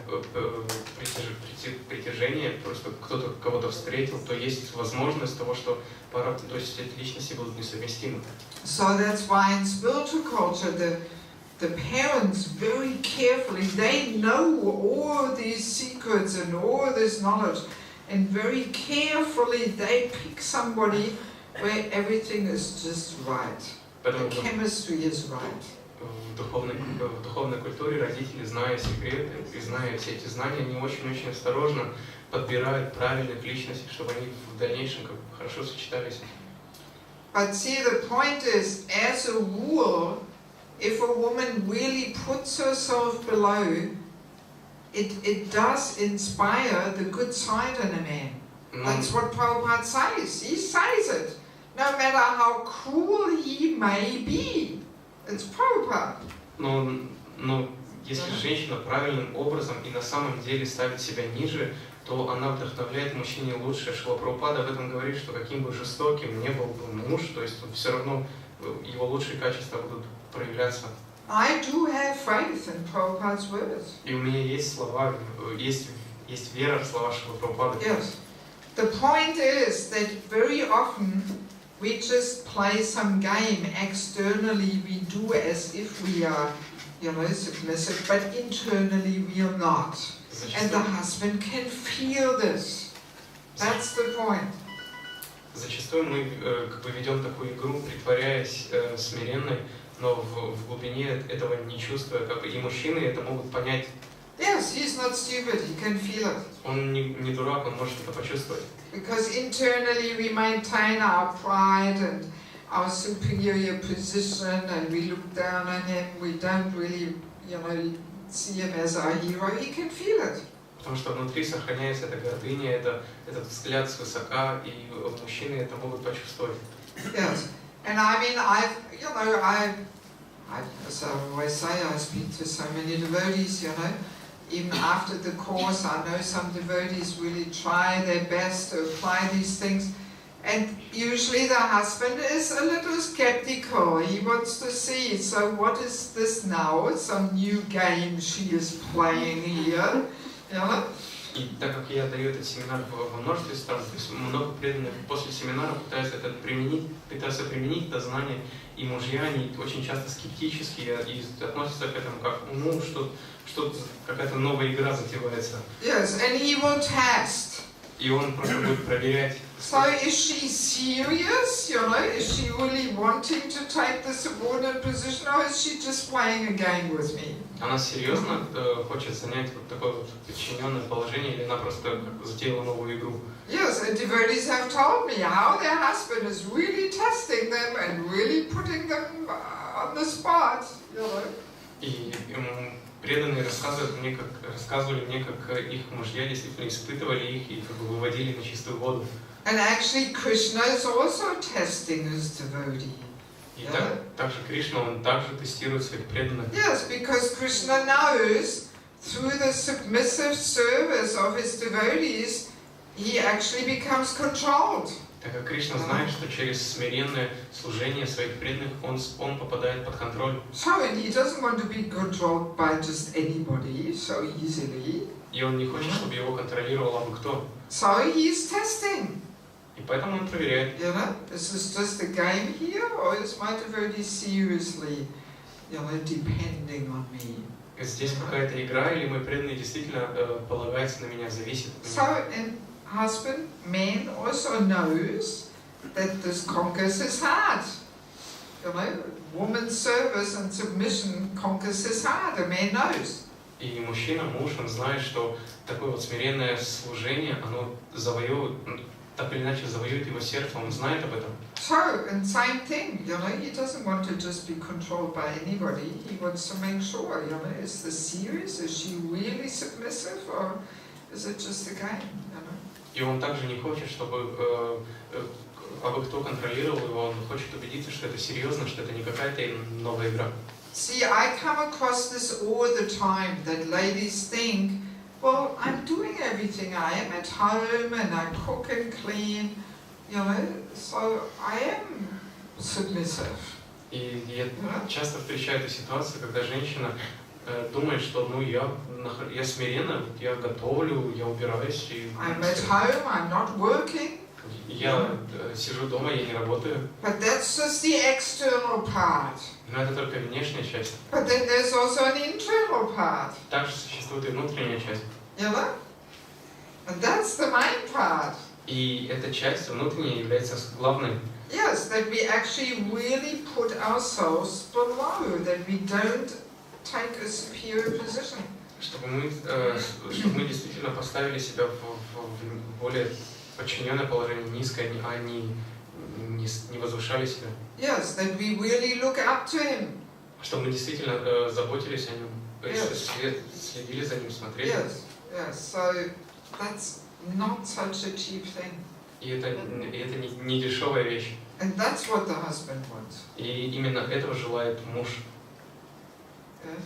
притяжение, просто кто-то кого-то встретил, то есть возможность того, что пара, то есть эти личности будут несовместимы. So that's why in spiritual culture the parents very carefully, they know all these secrets and all this knowledge, and very carefully they pick somebody where everything is just right. The chemistry is right. В духовной культуре родители, зная секреты и зная все эти знания, они очень-очень осторожно подбирают правильных личностей, чтобы они в дальнейшем как бы хорошо сочетались. But see, the point is, as a rule, if a woman really puts herself below, it does inspire the good side in a man. That's what Prabhupada says. He says it. No matter how cruel he may be. It's Prabhupada. Но если женщина правильным образом и на самом деле ставит себя ниже, то она вдохновляет мужчине лучше. Шрила Прабхупада об этом говорит, что каким бы жестоким не был бы муж, то есть все равно его лучшие качества будут проявляться. I do have faith in Prabhupada's words. И у меня есть слова, есть вера в слова Шрилы Прабхупады. Yes. The point is that very often we just play some game externally. We do as if we are, you know, submissive, but internally we are not. And the husband can feel this. That's the point. Зачастую мы как бы ведем такую игру, притворяясь смиренной, но в глубине этого не чувствуя, как и мужчины это могут понять Yes, he's not stupid, he can feel it. Он не дурак, он может это почувствовать. Because internally we maintain our pride and our superior position, and we look down on him, we don't really, see him as our hero, he can feel it. Потому что внутри сохраняется эта гордыня, этот взгляд свысока, и мужчины это могут почувствовать. Yes, and I mean, as I always say, I speak to so many devotees, even after the course, I know some devotees really try their best to apply these things, and usually the husband is a little skeptical. He wants to see, so what is this now? Some new game she is playing here, И так как я даю этот семинар во множестве стран, то есть много преданных после семинара пытаются применить это знание, и мужья, они очень часто скептические и относятся к этому как, что какая-то новая игра затевается. Yes, and he will test. И он просто будет проверять. So is she serious? Is she really wanting to take the subordinate position, or is she just playing a game with me? Она серьезно хочет занять вот такое вот подчиненное положение, или она просто затеяла новую игру? Yes, and devotees have told me how their husband is really testing them and really putting them on the spot. И преданные рассказывали мне, как их мужья действительно испытывали их и как бы выводили на чистую воду. And actually, Krishna is also testing his devotee. И также Кришна, он также тестирует своих преданных. Yes, because Krishna knows through the submissive service of his devotees, he actually becomes controlled. Так как Кришна знает, что через смиренное служение своих преданных он попадает под контроль. So, and he doesn't want to be controlled by just anybody so easily. И он не хочет, чтобы его контролировал абы кто. So he is testing. И поэтому он проверяет. Is this just a game here, or is my devotee seriously, depending on me? Здесь какая-то игра, или мой преданный действительно полагается на меня, зависит от меня. So, and husband, man also knows that this conquers his heart. Woman's service and submission conquers his heart. A man knows. И мужчина, муж, он знает, что такое вот смиренное служение, оно завоевывает, так или иначе завоюет его сердце, он знает об этом. So, and same thing, he doesn't want to just be controlled by anybody. He wants to make sure, is this serious? Is she really submissive, or is it just a game? И он также не хочет, чтобы абы кто контролировал его, он хочет убедиться, что это серьезно, что это не какая-то новая игра. See, I come across this all the time, that ladies think, well, I'm doing everything. I am at home and I cook and clean, so I am submissive. И я часто встречаю эту ситуацию, когда женщина думает, что я смиренна, я готовлю, я убираюсь. I'm at home, I'm not working. Я сижу дома, я не работаю. But that's just the external part. Но это только внешняя часть. But then there's also an internal part. Также существует и внутренняя часть. And that's the main part. И эта часть внутренняя является главной. Yes, that we actually really put ourselves below, that we don't take a superior position. Чтобы мы действительно поставили себя в более подчиненное положение, низкое, а не возвышали себя. Yes, that we really look up to him. Чтобы мы действительно заботились о нем, следили за ним, смотрели. Yes, yes. So that's not such a cheap thing. И это не дешевая вещь. And that's what the husband wants. И именно этого желает муж. Yes.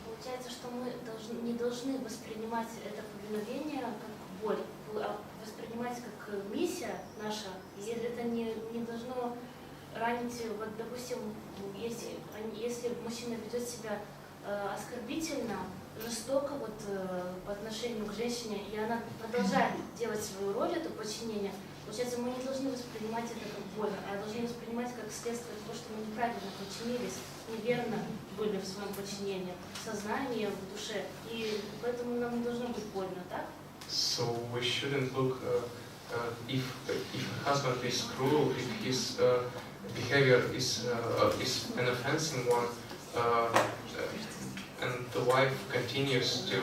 Получается, что мы не должны воспринимать это повиновение как боль, а воспринимать как миссия наша. И это не должно ранить, вот, допустим, если мужчина ведет себя оскорбительно, жестоко вот, по отношению к женщине, и она продолжает делать свою роль, это подчинение, получается, мы не должны воспринимать это как боль, а должны воспринимать как следствие того, что мы неправильно подчинились, неверно были в своем подчинении, в сознании, в душе, и поэтому нам не должно быть больно, так? So we shouldn't look if a husband is cruel, if his behavior is an offensive one, and the wife continues to,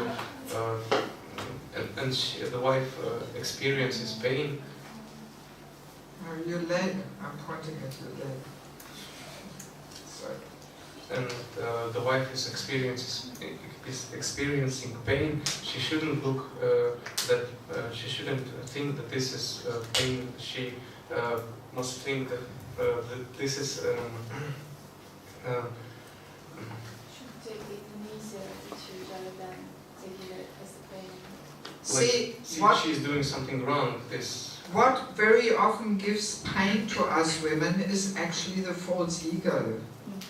the wife experiences pain. Your leg, I'm pointing at your leg. So. And the wife is experiencing pain. She shouldn't look she shouldn't think that this is pain. She must think that this is. Should take it easier attitude rather than taking it as a pain. She's doing something wrong. What very often gives pain to us women is actually the false ego.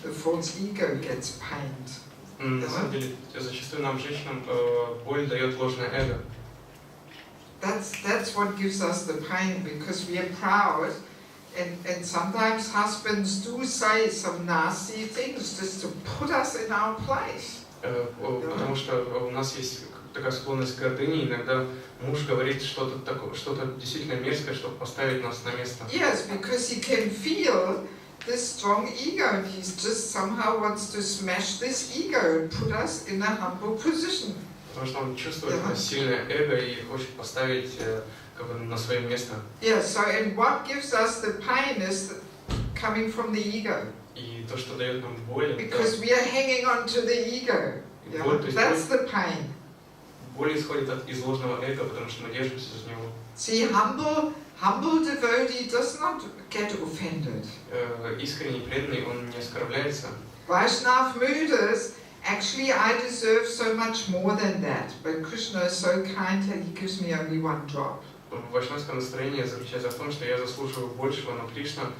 The false ego gets pained. На самом деле, зачастую нам, женщинам, боль дает ложное эго. That's what gives us the pain, because we are proud, and sometimes husbands do say some nasty things just to put us in our place. Потому что у нас есть такая склонность к гордыне, иногда муж говорит что-то действительно мерзкое, чтобы поставить нас на место. Yes, because he can feel this strong ego, and he just somehow wants to smash this ego and put us in a humble position. Потому что он чувствует сильное эго и хочет поставить на свое место. Yeah, so and what gives us the pain is coming from the ego. И то, что дает нам боль, because we are hanging on to the ego. That's the pain. Боль исходит из ложного эго, потому что мы держимся за него. See, humble devotee does not get offended. Искренний преданный, он не оскорбляется. Vaishnav mooders, actually I deserve so much more than that, but Krishna is so kind that he gives me only one drop. Вайшнавское настроение заключается в том, что я заслуживаю большего, но Кришна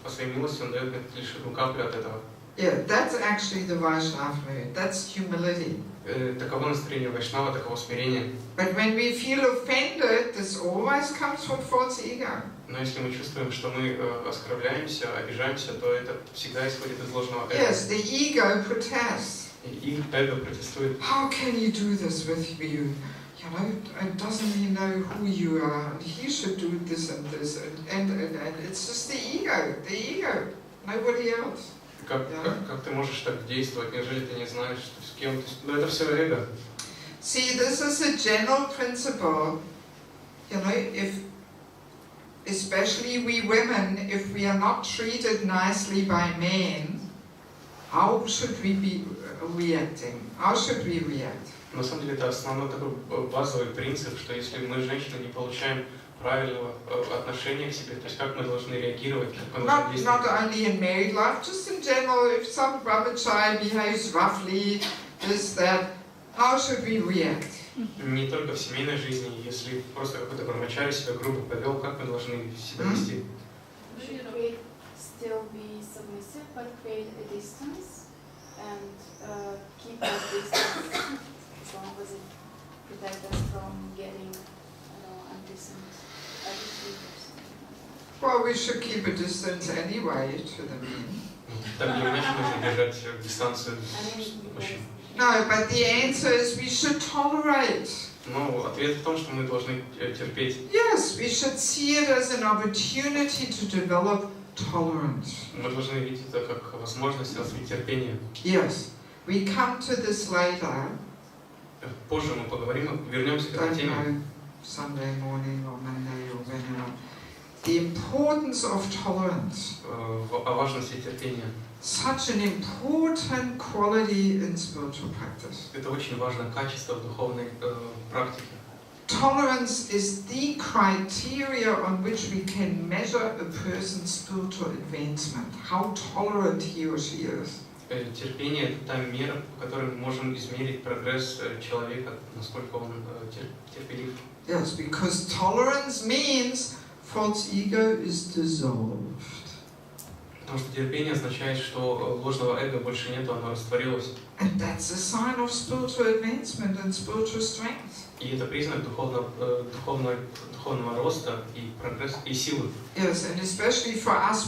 по своей милости он дает мне лишь одну каплю от этого. Yeah, that's actually the Vaishnav mood. That's humility. Таково настроение Вайшнава, таково смирение. But when we feel offended, this always comes from false ego. Но если мы чувствуем, что мы оскорбляемся, обижаемся, то это всегда исходит из ложного эго. Yes, the ego protests. И эго протестует. How can you do this with you? You know, doesn't he know who you are? And he should do this and this, and it's just the ego, nobody else. Как ты можешь так действовать? Неужели ты не знаешь, что с кем ты? Ну это все эго. See, this is a general principle. You know, especially we women, if we are not treated nicely by men, how should we be reacting? How should we react? На самом деле это основной такой базовый принцип, что если мы, женщины, не получаем правильного отношения к себе, то есть как мы должны реагировать, как мы должны действовать. Not only in married life, just in general, if some brahmachari behaves roughly, this, that, how should we react? Не только в семейной жизни, если просто какой-то брахмачари себя грубо повел, как мы должны себя вести? Still be submissive, but create a distance and keep that distance as long as it protects us from getting undecent attitude or something like that. Well, we should keep a distance anyway to the men. Так или иначе нужно держать дистанцию с мужчин. No, but the answer is we should tolerate. Но ответ в том, что мы должны терпеть. Yes, we should see it as an opportunity to develop tolerance. Мы должны видеть это как возможность развить терпение. Yes, we come to this later. Позже мы поговорим, вернемся к этой теме. Sunday morning or Monday or whenever. The importance of tolerance. О важности терпения. Such an important quality in spiritual practice. Это очень важное качество в духовной практике. Tolerance is the criteria on which we can measure a person's spiritual advancement. How tolerant he or she is. Терпение – это та мера, по которой мы можем измерить прогресс человека, насколько он терпелив. Yes, because tolerance means false ego is dissolved. Потому что терпение означает, что ложного эго больше нету, оно растворилось. And that's a sign of spiritual advancement and spiritual strength. И это признак духовного роста и прогресса и силы. Yes, and especially for us